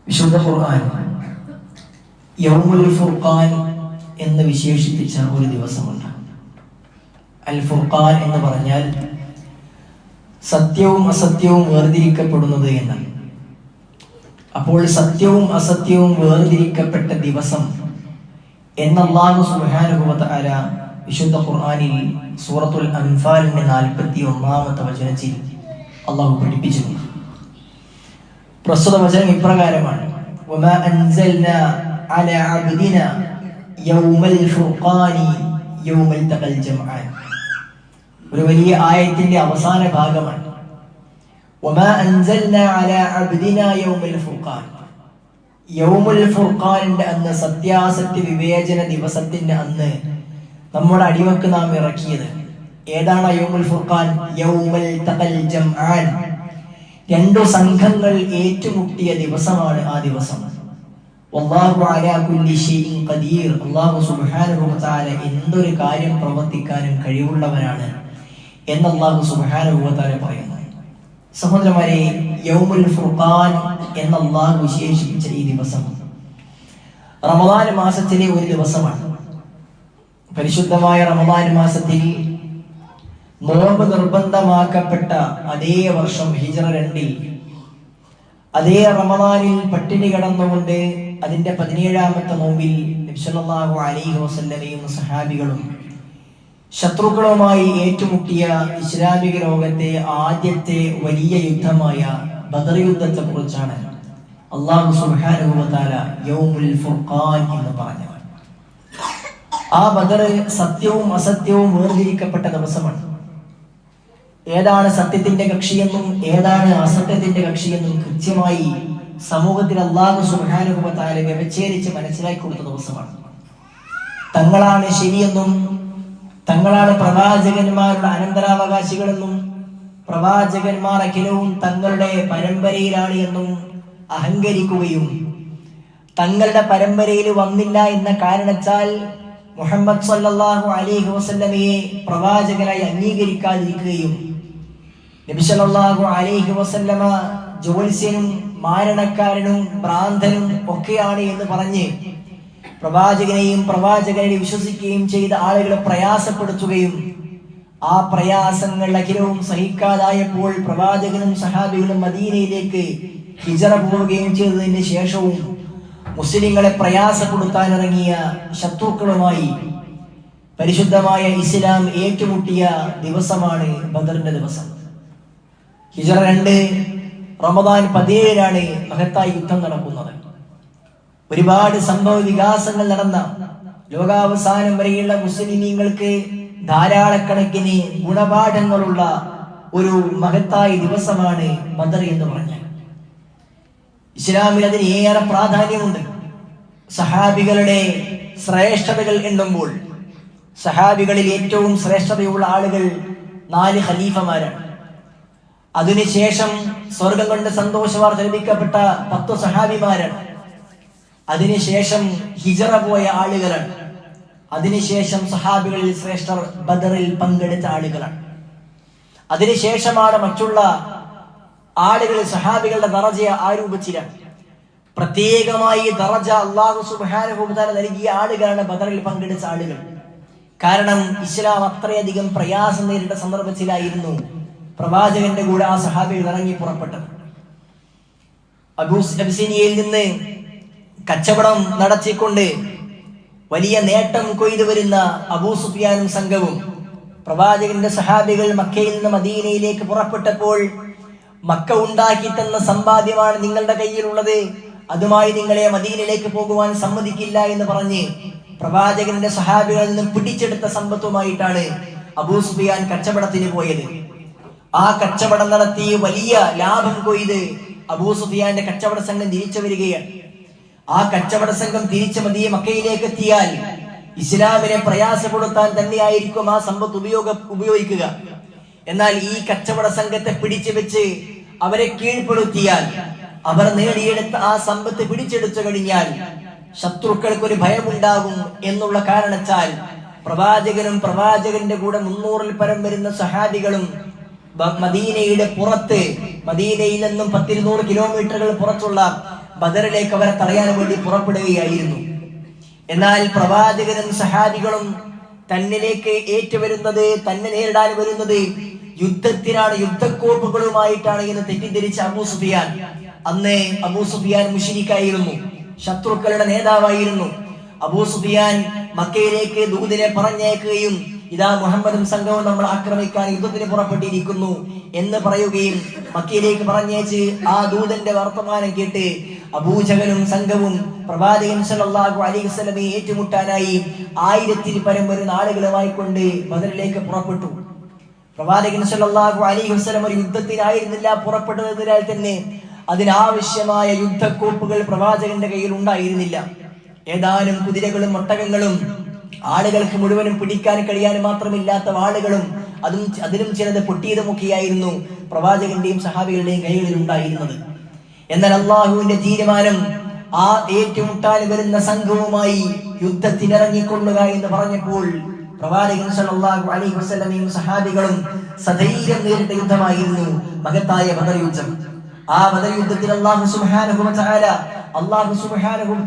വിശുദ്ധ ഖുർആൻ യൗമുൽ ഫുർഖാൻ എന്ന് വിശേഷിപ്പിച്ച ഒരു ദിവസമുണ്ട്. അൽ ഫുർഖാൻ എന്ന് പറഞ്ഞാൽ സത്യവും അസത്യവും വേർതിരിക്കപ്പെടുന്നത് എന്നാണ്. അപ്പോൾ സത്യവും അസത്യവും വേർതിരിക്കപ്പെട്ട ദിവസം എന്ന് അല്ലാഹു സുബ്ഹാനഹു വ തആല വിശുദ്ധ ഖുർആനിൽ സൂറത്തുൽ അൻഫാലിന്റെ 41-ാമത്തെ വചനത്തിൽ അല്ലാഹു പഠിപ്പിച്ചിട്ടുണ്ട്. പ്രസ്തുത വചനം ഇപ്രകാരമാണ്: വമാ അൻസൽനാ അലാ അബ്ദിനാ യൗമൽ ഫുർഖാനി യൗമൽ തഖൽ ജംആൻ. ഒരു വലിയ ആയത്തിന്റെ അവസാന ഭാഗമാണ്. വമാ അൻസൽനാ അലാ അബ്ദിനാ യൗമൽ ഫുർഖാൻ. യൗമുൽ ഫുർഖാനിന്റെ അന്ന്, സത്യാസത്യ വിവേചന ദിവസത്തിന്റെ അന്ന് നമ്മുടെ അടിമക്ക് നാം ഇറക്കിയത് ഏതാണ്? യൗമുൽ ഫുർഖാൻ യൗമൽ തഖൽ ജംആൻ. രണ്ടു സംഘങ്ങൾ ഏറ്റുമുട്ടിയ ദിവസമാണ് ആ ദിവസം. വല്ലാഹു അലാ കുല്ലി ഷൈഇൻ ഖദീർ. അല്ലാഹു സുബ്ഹാനഹു വ തആല എന്തൊരു കാര്യം പ്രവർത്തിക്കാനും കഴിവുള്ളവനാണ് എന്ന് അല്ലാഹു സുബ്ഹാനഹു വ തആല പറയുന്നു. സഹോദരന്മാരെ, യൗമുൽ ഫുർഖാൻ എന്ന് അല്ലാഹു വിശേഷിപ്പിച്ച ഈ ദിവസം റമദാൻ മാസത്തിലെ ഒരു ദിവസമാണ്. പരിശുദ്ധമായ റമദാൻ മാസത്തിൽ നോമ്പ് നിർബന്ധമാക്കപ്പെട്ട അതേ വർഷം ഹിജ്റ 2 അതേ റമദാനിൽ പട്ടിണി കിടന്നുകൊണ്ട് അതിന്റെ 17-ാമത്തെ നോമ്പിൽ നബി സല്ലല്ലാഹു അലൈഹി വസല്ലമയും സഹാബികളും ശത്രുക്കളുമായി ഏറ്റുമുട്ടിയ ഇസ്ലാമിക ലോകത്തെ ആദ്യത്തെ വലിയ യുദ്ധമായ ബദർ യുദ്ധത്തെ കുറിച്ചാണ് അല്ലാഹു സുബ്ഹാനഹു വ തആല യൗമുൽ ഫുർഖാൻ എന്ന് പറഞ്ഞത്. ആ ബദർ സത്യവും അസത്യവും വേർതിരിക്കപ്പെട്ട ദിവസമാണ്. ഏതാണ് സത്യത്തിന്റെ കക്ഷിയെന്നും ഏതാണ് അസത്യത്തിന്റെ കക്ഷിയെന്നും കൃത്യമായി സമൂഹത്തിൽ അല്ലാഹു സുബ്ഹാനഹു വ തആല വ്യവച്ഛേദിച്ച് മനസ്സിലാക്കി കൊടുത്ത ദിവസമാണ്. തങ്ങളാണ് ശരിയെന്നും തങ്ങളാണ് പ്രവാചകന്മാരുടെ അനന്തരാവകാശികളെന്നും പ്രവാചകന്മാർ അഖിലവും തങ്ങളുടെ പരമ്പരയിലാണ് എന്നും അഹങ്കരിക്കുകയും തങ്ങളുടെ പരമ്പരയിൽ വന്നില്ല എന്ന കാരണത്താൽ മുഹമ്മദ് സല്ലല്ലാഹു അലൈഹി വസല്ലമയെ പ്രവാചകനായി അംഗീകരിക്കാതിരിക്കുകയും നബി സല്ലല്ലാഹു അലൈഹി വസല്ലമ ജ്യോത്സ്യനും മാരണക്കാരനും ഭ്രാന്തനും ഒക്കെയാണ് എന്ന് പറഞ്ഞ് പ്രവാചകനെയും പ്രവാചകനെ വിശ്വസിക്കുകയും ചെയ്ത ആളുകളെ പ്രയാസപ്പെടുത്തുകയും ആ പ്രയാസങ്ങൾ അഖിലവും സഹിക്കാതായപ്പോൾ പ്രവാചകനും സഹാബികളും മദീനയിലേക്ക് ഹിജ്റ പോവുകയും ചെയ്തതിന് ശേഷവും മുസ്ലിങ്ങളെ പ്രയാസപ്പെടുത്താൻ ഇറങ്ങിയ ശത്രുക്കളുമായി പരിശുദ്ധമായ ഇസ്ലാം ഏറ്റുമുട്ടിയ ദിവസമാണ് ബദറിന്റെ ദിവസം. ഹിജ്റ 2 റമദാൻ 17-നാണ് മഹത്തായ യുദ്ധം നടക്കുന്നത്. ഒരുപാട് സംഭവ വികാസങ്ങൾ നടന്ന, ലോകാവസാനം വരെയുള്ള മുസ്ലിമീങ്ങൾക്ക് ധാരാളക്കണക്കിന് ഗുണപാഠങ്ങളുള്ള ഒരു മഹത്തായ ദിവസമാണ് ബദർ എന്ന് പറഞ്ഞാൽ. ഇസ്ലാമിൽ അതിന് ഏറെ പ്രാധാന്യമുണ്ട്. സഹാബികളുടെ ശ്രേഷ്ഠതകൾ എണ്ണുമ്പോൾ സഹാബികളിൽ ഏറ്റവും ശ്രേഷ്ഠതയുള്ള ആളുകൾ 4 ഖലീഫമാരാണ്. അതിനുശേഷം സ്വർഗം കൊണ്ട് സന്തോഷവാർത്ത ലഭിക്കപ്പെട്ട 10 സഹാബിമാരാണ്. അതിനുശേഷം ഹിജ്റ പോയ ആളുകളാണ്. അതിനുശേഷം സഹാബികളിൽ ശ്രേഷ്ഠർ ബദറിൽ പങ്കെടുത്ത ആളുകളാണ്. അതിനുശേഷമാണ് മറ്റുള്ള ആളുകൾ സഹാബികളുടെ ദറജയെ ആരൂപിച്ചില്ല. പ്രത്യേകമായി ദറജ അല്ലാഹു സുബ്ഹാനഹു വ തആല നൽകിയ ആളുകളാണ് ബദറിൽ പങ്കെടുത്ത ആളുകൾ. കാരണം ഇസ്ലാം അത്രയധികം പ്രയാസം നേരിട്ട സന്ദർഭത്തിലായിരുന്നു പ്രവാചകന്റെ കൂടെ ആ സഹാബികൾ ഇറങ്ങി പുറപ്പെട്ടത്. അബൂസിനിയയിൽ നിന്ന് കച്ചവടം നടത്തിക്കൊണ്ട് വലിയ നേട്ടം കൊയ്തു വരുന്ന അബൂ സുഫിയാനും സംഘവും പ്രവാചകന്റെ സഹാബികൾ മക്കയിൽ നിന്ന് മദീനയിലേക്ക് പുറപ്പെട്ടപ്പോൾ മക്ക ഉണ്ടാക്കി തന്ന സമ്പാദ്യമാണ് നിങ്ങളുടെ കയ്യിലുള്ളത്, അതുമായി നിങ്ങളെ മദീനയിലേക്ക് പോകുവാൻ സമ്മതിക്കില്ല എന്ന് പറഞ്ഞ് പ്രവാചകന്റെ സഹാബികളിൽ നിന്നും പിടിച്ചെടുത്ത സമ്പത്തുമായിട്ടാണ് അബൂ സുഫിയാൻ കച്ചവടത്തിന് പോയത്. ആ കച്ചവടം നടത്തി വലിയ ലാഭം കൊയ്ത് അബൂ സുഫിയാന്റെ കച്ചവട സംഘം തിരിച്ചു വരികയാണ്. ആ കച്ചവട സംഘം തിരിച്ചു മക്കയിലേക്ക് എത്തിയാൽ ഇസ്ലാമിനെ പ്രയാസപ്പെടുത്താൻ തന്നെയായിരിക്കും ആ സമ്പത്ത് ഉപയോഗിക്കുക. എന്നാൽ ഈ കച്ചവട സംഘത്തെ പിടിച്ചു വെച്ച് അവരെ കീഴ്പ്പെടുത്തിയാൽ, അവർ നേടിയെടുത്ത ആ സമ്പത്ത് പിടിച്ചെടുത്തു കഴിഞ്ഞാൽ ശത്രുക്കൾക്ക് ഒരു ഭയമുണ്ടാകും എന്നുള്ള കാരണത്താൽ പ്രവാചകനും പ്രവാചകന്റെ കൂടെ 300-ൽ പരം വരുന്ന സഹാബികളും മദീനയുടെ പുറത്ത്, മദീനയിൽ നിന്നും 100-200 കിലോമീറ്ററുകൾ പുറത്തുള്ള ബദറിലേക്ക് അവരെ തടയാൻ വേണ്ടി പുറപ്പെടുകയായിരുന്നു. എന്നാൽ പ്രവാചകനും സഹാബികളും തന്നിലേക്ക് ഏറ്റുവരുന്നത്, തന്നെ നേരിടാൻ വരുന്നത് യുദ്ധത്തിനാണ്, യുദ്ധക്കോപ്പുകളുമായിട്ടാണ് എന്ന് തെറ്റിദ്ധരിച്ച അബൂ സുഫിയാൻ. അന്ന് അബൂ സുഫിയാൻ മുശ്രിക്കായിരുന്നു, ശത്രുക്കളുടെ നേതാവായിരുന്നു. അബൂ സുഫിയാൻ മക്കയിലേക്ക് ദൂതനെ പറഞ്ഞേക്കുകയും ഇതാ മുഹമ്മദും സംഘവും നമ്മൾ ആക്രമിക്കാൻ യുദ്ധത്തിന് പുറപ്പെട്ടിരിക്കുന്നു എന്ന് പറയുകയും മക്കയിലേക്ക് പറഞ്ഞേച്ച് ആ ദൂതന്റെ വർത്തമാനം കേട്ട് അബൂജഹലും സംഘവും പ്രവാചകൻ സല്ലല്ലാഹു അലൈഹി വസല്ലമയെ ഏറ്റുമുട്ടാനായി 1000-ൽ പരം വരുന്ന ആളുകളുമായി കൊണ്ട് ബദറിലേക്ക് പുറപ്പെട്ടു. പ്രവാചകൻ സല്ലല്ലാഹു അലൈഹി വസല്ലം ഒരു യുദ്ധത്തിനായിരുന്നില്ല പുറപ്പെട്ടതിനാൽ തന്നെ അതിനാവശ്യമായ യുദ്ധക്കോപ്പുകൾ പ്രവാചകന്റെ കയ്യിൽ ഉണ്ടായിരുന്നില്ല. ഏതാനും കുതിരകളും ഒട്ടകങ്ങളും ആളുകൾക്ക് മുഴുവനും പിടിക്കാൻ കഴിയാൻ മാത്രമില്ലാത്ത വാളുകളും അതിലും ചിലത് പൊട്ടിയതുമൊക്കെയായിരുന്നു പ്രവാചകന്റെയും സഹാബികളുടെയും കൈകളിൽ ഉണ്ടായിരുന്നത്. എന്നാൽ അള്ളാഹുവിന്റെ തീരുമാനം ആ ഏറ്റുമുട്ടാൻ വരുന്ന സംഘവുമായി യുദ്ധത്തിനിറങ്ങിക്കൊള്ളുക എന്ന് പറഞ്ഞപ്പോൾ പ്രവാചകൻ സല്ലല്ലാഹു അലൈഹി വസല്ലമയും സഹാബികളും സധൈര്യം നേരിട്ട യുദ്ധമായിരുന്നു മഹത്തായ ബദർ യുദ്ധം. ആ ബദർ യുദ്ധത്തിൽ അല്ലാഹു സുബ്ഹാനഹു വ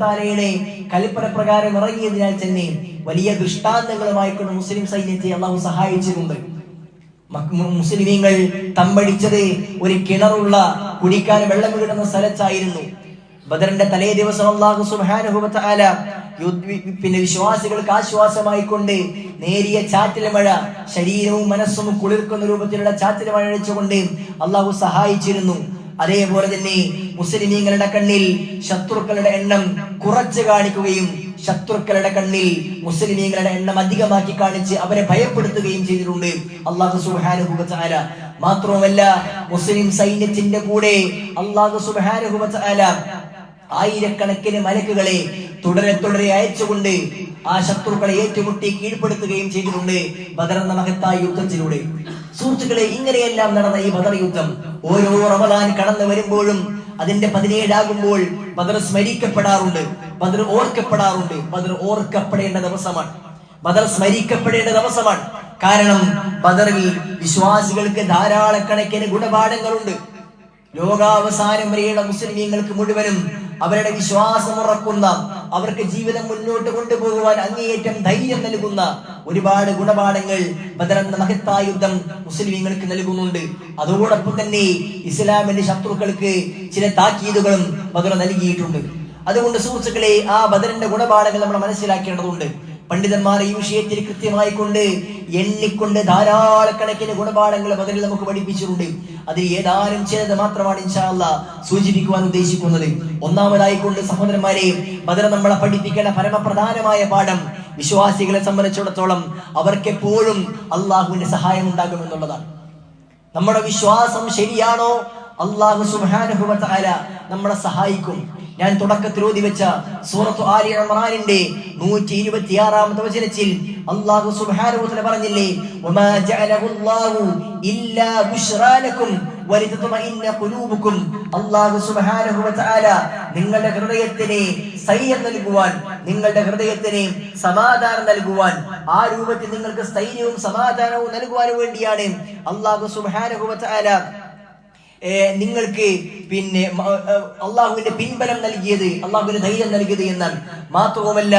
തആലയുടെ കൽപ്പന പ്രകാരം ഇറങ്ങിയതിനാൽ തന്നെ വലിയ ദൃഷ്ടാന്തങ്ങളുമായി കൊണ്ട് മുസ്ലിം സൈന്യത്തെ അല്ലാഹു സഹായിച്ചിട്ടുണ്ട്. മുസ്ലിമീങ്ങൾ തമ്പടിച്ചത് ഒരു കിണറുള്ള കുടിക്കാൻ വെള്ളം കിട്ടുന്ന സ്ഥലത്തായിരുന്നു. ബദറിന്റെ തലേ ദിവസം അല്ലാഹു സുബ്ഹാനഹു വ തആല വിശ്വാസികൾക്ക് ആശ്വാസമായി കൊണ്ട് നേരിയ ചാറ്റൽ മഴ, ശരീരവും മനസ്സും കുളിർക്കുന്ന രൂപത്തിലുള്ള ചാറ്റൽ മഴ അഴിച്ചുകൊണ്ട് അല്ലാഹു സഹായിച്ചിരുന്നു. അതേപോലെ തന്നെ മുസ്ലിമീങ്ങളുടെ കണ്ണിൽ ശത്രുക്കളുടെ എണ്ണം കുറച്ച് കാണിക്കുകയും ശത്രുക്കളുടെ കണ്ണിൽ മുസ്ലിമീങ്ങളുടെ എണ്ണം അധികമാക്കി കാണിച്ച് അവരെ ഭയപ്പെടുത്തുകയും ചെയ്തിട്ടുണ്ട് അല്ലാഹു സുബ്ഹാനഹു വ തആല. മാത്രവുമല്ല മുസ്ലിം സൈന്യത്തിന്റെ കൂടെ അല്ലാഹു സുബ്ഹാനഹു വ തആല ആയിരക്കണക്കിന് മലക്കുകളെ തുടരെ അയച്ചുകൊണ്ട് ആ ശത്രുക്കളെ ഏറ്റുമുട്ടി കീഴ്പ്പെടുത്തുകയും ചെയ്തിട്ടുണ്ട് ബദർ എന്ന മഹത്തായ യുദ്ധത്തിലൂടെ. സുഹൃത്തുക്കളെ, ഇങ്ങനെയെല്ലാം നടന്ന ഈ ബദർ യുദ്ധം ഓരോ റമദാൻ കടന്നു വരുമ്പോഴും അതിന്റെ 17 ആകുമ്പോൾ ബദർ സ്മരിക്കപ്പെടാറുണ്ട്, ബദർ ഓർക്കപ്പെടാറുണ്ട്. ബദർ ഓർക്കപ്പെടേണ്ട ദിവസമാണ്, ബദർ സ്മരിക്കപ്പെടേണ്ട ദിവസമാണ്. കാരണം ബദറിൽ വിശ്വാസികൾക്ക് ധാരാളക്കണക്കിന് ഗുണപാഠങ്ങളുണ്ട്. ലോകാവസാനം വരെയുള്ള മുസ്ലിമീങ്ങൾക്ക് മുഴുവനും അവരുടെ വിശ്വാസം ഉറക്കുന്ന, അവർക്ക് ജീവിതം മുന്നോട്ട് കൊണ്ടുപോകുവാൻ അങ്ങേയറ്റം ധൈര്യം നൽകുന്ന ഒരുപാട് ഗുണപാഠങ്ങൾ ബദർ എന്ന മഹത്തായ യുദ്ധം മുസ്ലിമീങ്ങൾക്ക് നൽകുന്നുണ്ട്. അതോടൊപ്പം തന്നെ ഇസ്ലാമിന്റെ ശത്രുക്കൾക്ക് ചില താക്കീതുകളും ബദർ നൽകിയിട്ടുണ്ട്. അതുകൊണ്ട് സുഹൃത്തുക്കളെ, ആ ബദറിന്റെ ഗുണപാഠങ്ങൾ നമ്മൾ മനസ്സിലാക്കേണ്ടതുണ്ട്. പണ്ഡിതന്മാർ ഈ വിഷയത്തിൽ കൃത്യമായി കൊണ്ട് എണ്ണിക്കൊണ്ട് ധാരാളക്കണക്കിന് ഗുണപാഠങ്ങൾ ബദറിൽ നമുക്ക് പഠിപ്പിച്ചിട്ടുണ്ട്. അതിൽ ഏതാനും ചിലത് മാത്രമാണ് ഇൻഷാ അല്ലാഹ് സൂചിപ്പിക്കുവാൻ ഉദ്ദേശിക്കുന്നത്. ഒന്നാമതായി കൊണ്ട് സഹോദരന്മാരെ, ബദർ നമ്മളെ പഠിപ്പിക്കേണ്ട പരമപ്രധാനമായ പാഠം വിശ്വാസികളെ സംബന്ധിച്ചിടത്തോളം അവർക്കെപ്പോഴും അള്ളാഹുവിന്റെ സഹായം ഉണ്ടാകുമെന്നുള്ളതാണ്. നമ്മുടെ വിശ്വാസം ശരിയാണോ, അല്ലാഹു സുബ്ഹാനഹു വ തആല നമ്മളെ സഹായിക്കും. ഞാൻ തുടക്കത്തിൽ ഓതി വെച്ച സൂറത്തു ആലി ഇംറാനിന്റെ 126-ാമത്തെ വചനത്തിൽ അല്ലാഹു സുബ്ഹാനഹു വ തആല പറഞ്ഞില്ലേ, വമാ ജഅലഹുല്ലാഹു ഇല്ലാ ബുശ്റാ ലക്കും വലിതത്മഇന്ന ഖുലൂബുക്കും. അല്ലാഹു സുബ്ഹാനഹു വ തആല നിങ്ങളുടെ ഹൃദയത്തിന് സ്ഥൈര്യം നൽകുവാൻ, നിങ്ങളുടെ ഹൃദയത്തിന് സമാധാനം നൽകുവാൻ, ആ രൂപത്തിൽ നിങ്ങൾക്ക് സ്ഥൈര്യവും സമാധാനവും നൽകുവാൻ വേണ്ടിയാണ് അല്ലാഹു സുബ്ഹാനഹു വ തആല നിങ്ങൾക്ക് അള്ളാഹുവിന്റെ പിൻബലം നൽകിയത്, അള്ളാഹുവിന്റെ ധൈര്യം നൽകിയത് എന്നാണ്. മാത്രവുമല്ല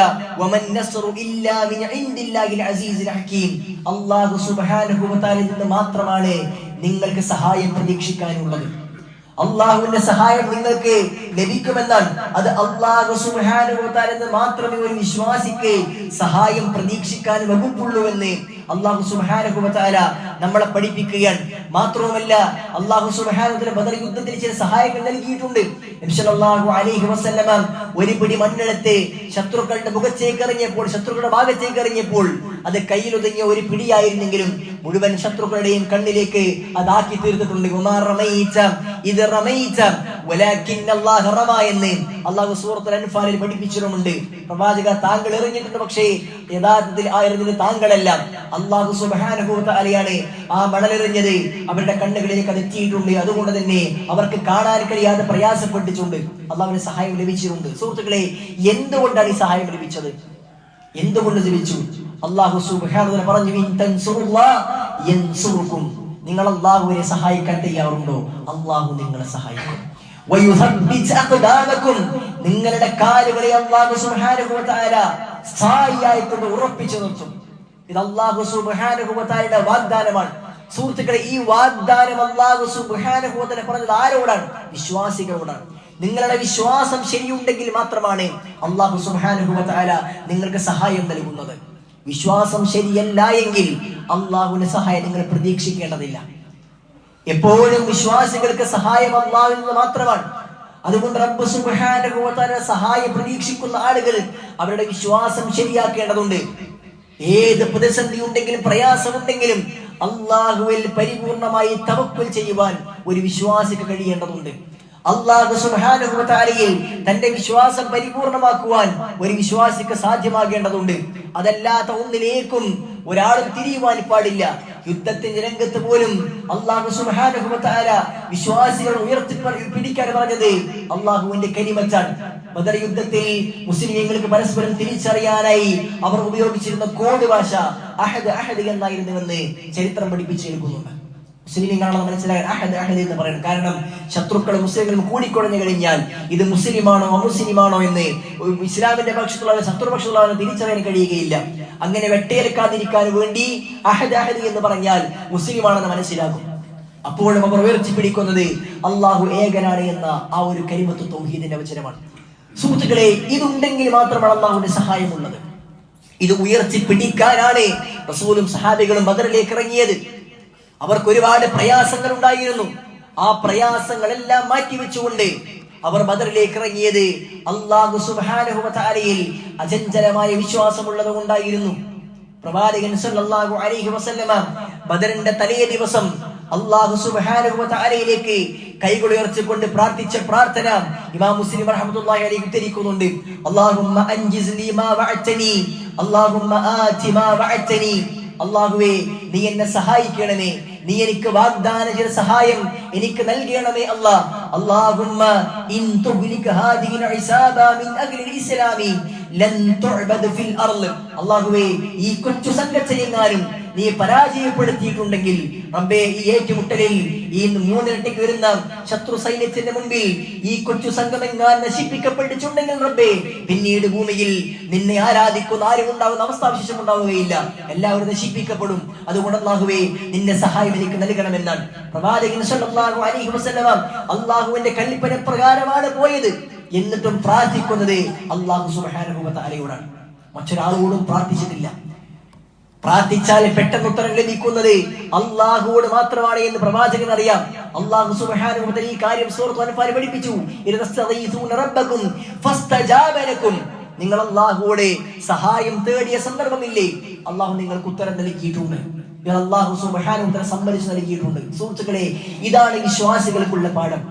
അല്ലാഹു സുബ്ഹാനഹു വ തആലയിൽ നിന്ന് മാത്രമാണ് നിങ്ങൾക്ക് സഹായം പ്രതീക്ഷിക്കാനുള്ളത്. അള്ളാഹുവിന്റെ സഹായം നിങ്ങൾക്ക് ലഭിക്കുമെന്നാണ്. അത് അല്ലാഹു സുബ്ഹാനഹു വ തആലയിൽ നിന്ന് മാത്രമേ ഒരു വിശ്വാസിക്ക് സഹായം പ്രതീക്ഷിക്കാൻ വകുപ്പുള്ളൂവെന്ന് അല്ലാഹു സുബ്ഹാനഹു വ തആല നമ്മളെ പഠിപ്പിക്കുകയാണ്. മാത്രവുമല്ല അല്ലാഹു സുബ്ഹാനഹു വ തആല ബദർ യുദ്ധത്തിൽ ചില സഹായങ്ങൾ നൽകിയിട്ടുണ്ട്. നബി സല്ലല്ലാഹു അലൈഹി വസല്ലമ ഒരു പിടി മണ്ണെടുത്ത് ശത്രുക്കളുടെ മുഖത്തേക്ക് എറിഞ്ഞപ്പോൾ, ശത്രുക്കളുടെ ഭാഗത്തേക്ക് എറിഞ്ഞപ്പോൾ അത് കയ്യിലൊതുങ്ങിയ ഒരു പിടിയായിരുന്നെങ്കിലും മുഴുവൻ ശത്രുക്കളുടെയും കണ്ണിലേക്ക് അതാക്കി തീർത്തിട്ടുണ്ട്. എന്ന് അല്ലാഹു സൂറത്തുൽ അൻഫാലിൽ പഠിപ്പിച്ചിട്ടുമുണ്ട്. പ്രവാചക, താങ്കൾ എറിഞ്ഞിട്ടുണ്ട്, പക്ഷേ യഥാർത്ഥത്തിൽ ആ എറിഞ്ഞത് താങ്കളല്ല, അല്ലാഹു സുബ്ഹാനഹു വ തആലയാണ് ആ മണലെറിഞ്ഞത്. അവരുടെ കണ്ണുകളിലേക്ക് അത് എത്തിയിട്ടുണ്ട്. അതുകൊണ്ട് തന്നെ അവർക്ക് കാണാൻ കഴിയാതെ പ്രയാസപ്പെട്ടിട്ടുണ്ട്. അല്ലാഹുവിന്റെ സഹായം ലഭിച്ചിട്ടുണ്ട്. സുഹൃത്തുക്കളെ, എന്തുകൊണ്ടാണ് ഈ സഹായം ലഭിച്ചത്? എന്തുകൊണ്ട് ലഭിച്ചു? അല്ലാഹു സുബ്ഹാനഹു വ തആല പറഞ്ഞു, ഇൻ തൻസുറുല്ലാഹ് യൻസുറുക്കും. നിങ്ങൾ അല്ലാഹുവിനെ സഹായിക്കാൻ തയ്യാറുണ്ടോ, അല്ലാഹു നിങ്ങളെ സഹായിക്കും. വയുസബ്ബിത് അഖ്ദാമകും, നിങ്ങളുടെ കാലുകളെ അല്ലാഹു സുബ്ഹാനഹു വ തആല സ്ഥായിയായിക്കൊണ്ട് ഉറപ്പിച്ചു നിർത്തും. ഇത് അല്ലാഹു സുബ്ഹാനഹു വ തആലയുടെ വാഗ്ദാനമാണ്. സുഹൃത്തുക്കളെ, ഈ വാഗ്ദാനം അല്ലാഹു സുബ്ഹാനഹു വ തആല പറഞ്ഞത് ആരോടാണ്? വിശ്വാസികളോടാണ്. നിങ്ങളുടെ വിശ്വാസം ശരിയുണ്ടെങ്കിൽ മാത്രമാണ് അല്ലാഹു സുബ്ഹാനഹു വ തആല നിങ്ങൾക്ക് സഹായം നൽകുന്നത്. വിശ്വാസം ശരിയല്ല എങ്കിൽ അല്ലാഹുവിന്റെ സഹായം നിങ്ങൾ പ്രതീക്ഷിക്കേണ്ടതില്ല. എപ്പോഴും വിശ്വാസികൾക്ക് സഹായം അല്ലാഹുവിൽ നിന്ന് മാത്രമാണ്. അതുകൊണ്ട് റബ്ബ് സുബ്ഹാനഹു വ തആല സഹായം പ്രതീക്ഷിക്കുന്ന ആളുകൾ അവരുടെ വിശ്വാസം ശരിയാക്കേണ്ടതുണ്ട്. ഏത് പ്രതിസന്ധി ഉണ്ടെങ്കിലും പ്രയാസമുണ്ടെങ്കിലും അല്ലാഹുവിൽ പരിപൂർണമായി തവക്കുൽ ചെയ്യുവാൻ ഒരു വിശ്വാസിക്ക് കഴിയേണ്ടതുണ്ട്. അല്ലാഹു സുബ്ഹാനഹു വ തആലയിൽ തന്റെ വിശ്വാസം പരിപൂർണമാക്കുവാൻ ഒരു വിശ്വാസിക്ക് സാധ്യമാകേണ്ടതുണ്ട്. അതല്ലാത്ത ഒന്നിലേക്കും ഒരാളും തിരിയുവാൻ പാടില്ല. യുദ്ധത്തിന്റെ രംഗത്ത് പോലും അല്ലാഹു സുബ്ഹാനഹു വ തആല വിശ്വാസികളെ ഉയർത്തിപ്പിടിക്കാൻ പറഞ്ഞത് അല്ലാഹുവിന്റെ കലിമത്താണ്. ബദർ യുദ്ധത്തിൽ മുസ്ലിമീങ്ങൾക്ക് പരസ്പരം തിരിച്ചറിയാനായി അവർ ഉപയോഗിച്ചിരുന്ന കോഡ് ഭാഷ അഹദ് അഹദ് എന്നായിരുന്നുവെന്ന് ചരിത്രം പഠിപ്പിച്ചെടുക്കുന്നുണ്ട്. മുസ്ലിമീങ്ങളാണെന്ന് മനസ്സിലാക്കാൻ അഹദ് അഹദ് എന്ന് പറയുന്നത്. കാരണം ശത്രുക്കളും മുസ്ലിങ്ങളും കൂടിക്കൊടഞ്ഞു കഴിഞ്ഞാൽ ഇത് മുസ്ലിമാണോ അമുസ്ലിമാണോ എന്ന് ഇസ്ലാമിന്റെ പക്ഷത്തുള്ള ശത്രുപക്ഷത്തുള്ള തിരിച്ചറിയാൻ കഴിയുകയില്ല. അങ്ങനെ വെട്ടേൽക്കാതിരിക്കാൻ വേണ്ടി അഹദ് അഹദ് എന്ന് പറഞ്ഞാൽ മുസ്ലിമാണെന്ന് മനസ്സിലാകും. അപ്പോഴും അവർ ഉയർത്തിപ്പിടിക്കുന്നത് അള്ളാഹു ഏകനാണ് എന്ന ആ ഒരു കലിമത്ത് തൗഹീദിന്റെ വചനമാണ്. സുഹൃത്തുക്കളെ, ഇതുണ്ടെങ്കിൽ മാത്രമാണ് അള്ളാഹുവിന്റെ സഹായമുള്ളത്. ഇത് ഉയർത്തിപ്പിടിക്കാനാണ് റസൂലും സഹാബികളും ബദറിലേക്ക് ഇറങ്ങിയത്. അവർക്ക് ഒരുപാട് പ്രയാസങ്ങൾ ഉണ്ടായിരുന്നു. ആ പ്രയാസങ്ങളെല്ലാം മാറ്റിവെച്ചുകൊണ്ട് അവർ ബദറിലേക്ക് ഇറങ്ങിയത് അല്ലാഹു സുബ്ഹാനഹു വ തആലയിൽ അചഞ്ചലമായ വിശ്വാസമുള്ളത് കൊണ്ടായിരുന്നു. പ്രവാചകൻ സല്ലല്ലാഹു അലൈഹി വസല്ലമ ബദറിന്റെ തലേ ദിവസം അല്ലാഹു സുബ്ഹാനഹു വ തആലയിലേക്ക് കൈകൾ ഉയർത്തിക്കൊണ്ട് പ്രാർത്ഥിച്ച പ്രാർത്ഥന ഇമാം മുസ്ലിം റഹ്മത്തുള്ളാഹി അലൈഹി ഉദ്ധരിക്കുന്നുണ്ട്. അല്ലാഹുമ്മ അൻജിസ് ലി മാ വഅതനി, അല്ലാഹുമ്മ ആതി മാ വഅതനി. അല്ലാഹുവേ, നീ എന്നെ സഹായിക്കണമേ, നീ എനിക്ക് വാഗ്ദാനം ചെയ്ത സഹായം എനിക്ക് നൽകണമേ അല്ലാഹ്. അല്ലാഹുമ്മ ഇൻ തുഗ്ലിക ഹാദിഹിൽ ഇസാബ മിൻ അഗ്ലിൽ ഇസ്ലാമി ലൻ തുഅബദ് ഫിൽ അർള്. അല്ലാഹുവേ, ഈ കൊച്ചു സംഘത്തെയെങ്ങാനും നീ പരാജയപ്പെടുത്തിയിട്ടുണ്ടെങ്കിൽ റബ്ബേ, ഈ ഏറ്റുമുട്ടലിൽ ഈ മൂന്നിരട്ടിക്ക് വരുന്ന ശത്രു സൈന്യത്തിന്റെ മുൻപിൽ ഈ കൊച്ചു സംഘമെങ്ങാൻ നശിപ്പിക്കപ്പെട്ടിട്ടുണ്ടെങ്കിൽ റബ്ബേ, പിന്നീട് ഭൂമിയിൽ നിന്നെ ആരാധിക്കുന്ന ആരും ഉണ്ടാകുന്ന അവസ്ഥാവിശേഷം ഉണ്ടാവുകയില്ല, എല്ലാവരും നശിപ്പിക്കപ്പെടും. അതുകൊണ്ട് അല്ലാഹുവേ, നിന്റെ സഹായം എനിക്ക് നൽകണമെന്നാണ് പ്രവാചകൻ സല്ലല്ലാഹു അലൈഹി വസല്ലം അല്ലാഹുവിന്റെ കൽപ്പന പ്രകാരമാണ് പോയത്. എന്നിട്ടും പ്രാർത്ഥിക്കുന്നത് അല്ലാഹു സുബ്ഹാനഹു വ തആലയോടാണ്. മറ്റൊരാളോടും പ്രാർത്ഥിച്ചിട്ടില്ല. പ്രാർത്ഥിച്ചാൽ പെട്ടെന്ന് ഉത്തരം ലഭിക്കുന്നത് അല്ലാഹുവോട് മാത്രമാണ് എന്ന് പ്രവാചകൻ അറിയാം. അല്ലാഹു സുബ്ഹാനഹു വ തആല ഈ കാര്യം സൂറത്തുൽ അൻഫാൽ പഠിപ്പിച്ചു. ഇദസ്തഗീസൂന റബ്ബകും ഫസ്തജാബ ലക്കും. നിങ്ങൾ അല്ലാഹുവോട് സഹായം തേടിയ സന്ദർഭമില്ലേ, അല്ലാഹു നിങ്ങൾക്ക് ഉത്തരം നൽകിയിട്ടുണ്ട്. അല്ലാഹു സുബ്ഹാനഹു വ തആല സമ്മതിച്ചു നൽകിയിട്ടുണ്ട്. സുഹൃത്തുക്കളെ, ഇതാണ് വിശ്വാസികൾക്കുള്ള പാഠം.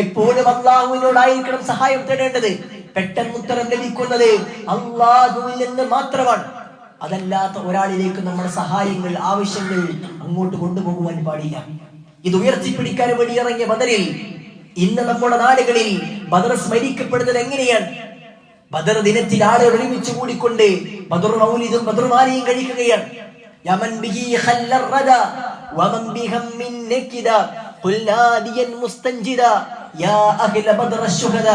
എപ്പോഴും അല്ലാഹുവിനോടായിരിക്കണം സഹായം തേടേണ്ടത്. പെട്ടെന്ന് ഉത്തരം ലഭിക്കുന്നത് അല്ലാഹുവിൽ നിന്ന് മാത്രമാണ്. അതല്ലാത്ത ഒരാളിലേക്ക് നമ്മുടെ സഹായങ്ങൾ, ആവശ്യങ്ങൾ അങ്ങോട്ട് കൊണ്ടുപോകുവാൻ പാടില്ല. ഇത് ഉയർത്തിപ്പിടിക്കാൻ വേണ്ടി ഇറങ്ങിയ ബദറിൽ ഇന്ന് നമ്മുടെ നാടുകളിൽ ബദർ സ്മരിക്കപ്പെടുന്നത് എങ്ങനെയാണ്? ബദർ ദിനത്തിൽ ആളുകൾ ഒരുമിച്ച് കൂടിക്കൊണ്ട് ബദർ മൗലിദും ബദർ മാലിയും കഴിക്കുകയാണ്. യമൻ ബിഹി ഖല്ലർ റദ വമൻ ബിഹമ്മിൻ നകിദ ഖുൽ നാദിയൻ മുസ്തൻജിദ യാ അഹ്ല ബദർ അശ്ശുഹദ.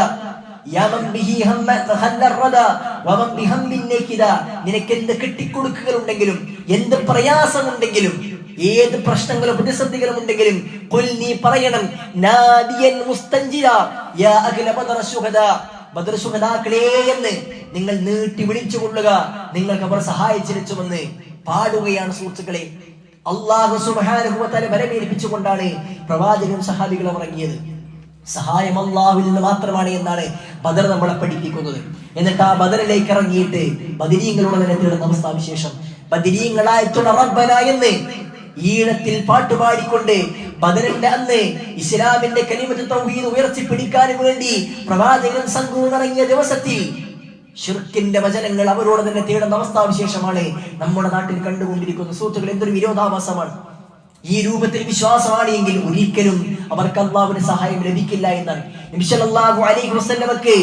നിനക്ക് എന്ത് കെട്ടിക്കൊടുക്കുകളുണ്ടെങ്കിലും, എന്ത് പ്രയാസമുണ്ടെങ്കിലും, ഏത് പ്രശ്നങ്ങളും പ്രതിസന്ധികളും ഉണ്ടെങ്കിലും നീ പറയണം, ബദർ ശുഹദാക്കളേ എന്ന് നിങ്ങൾ നീട്ടി വിളിച്ചുകൊള്ളുക, നിങ്ങൾക്ക് അവർ സഹായിച്ചിരിച്ചുവെന്ന് പാടുകയാണ്. സുഹൃത്തുക്കളെ, അല്ലാഹു സുബ്ഹാനഹു വ തആല വരമേൽപ്പിച്ചുകൊണ്ടാണ് പ്രവാചകനും സഹാബികളും ഇറങ്ങിയത്. സഹായം അല്ലാഹുവിൽ നിന്ന് മാത്രമാണ് എന്നാണ് ബദർ നമ്മളെ പഠിപ്പിക്കുന്നത്. എന്നിട്ട് ആ ബദറിലേക്ക് ഇറങ്ങിയിട്ട് ബദരീങ്ങളുടെ തരത്തിലുള്ള അവസ്ഥാവിശേഷം, ബദരീങ്ങളായിട്ടുള്ള റബ്ബന എന്ന് ഈണത്തിൽ പാട്ടുപാടിക്കൊണ്ട് ബദറിന്റെ അന്ന് ഇസ്ലാമിന്റെ കലിമത്ത് തൗഹീദ് ഉയർത്തിപ്പിടിക്കാൻ വേണ്ടി പ്രവാചകൻ സംഘവും ഇറങ്ങിയ ദിവസത്തിൽ ശിർക്കിന്റെ വചനങ്ങൾ അവരോട് തന്നെ തേടുന്ന അവസ്ഥാവിശേഷമാണ് നമ്മുടെ നാട്ടിൽ കണ്ടുകൊണ്ടിരിക്കുന്നത്. സുഹൃത്തുക്കൾ, എന്തൊരു വിരോധാഭാസമാണ്. ഈ രൂപത്തിൽ വിശ്വാസമാണ് എങ്കിൽ ഒരിക്കലും അവർക്ക് അള്ളാഹുവിന്റെ സഹായം ലഭിക്കില്ല എന്നാണ്. നബി സല്ലല്ലാഹു അലൈഹി വസല്ലമക്ക്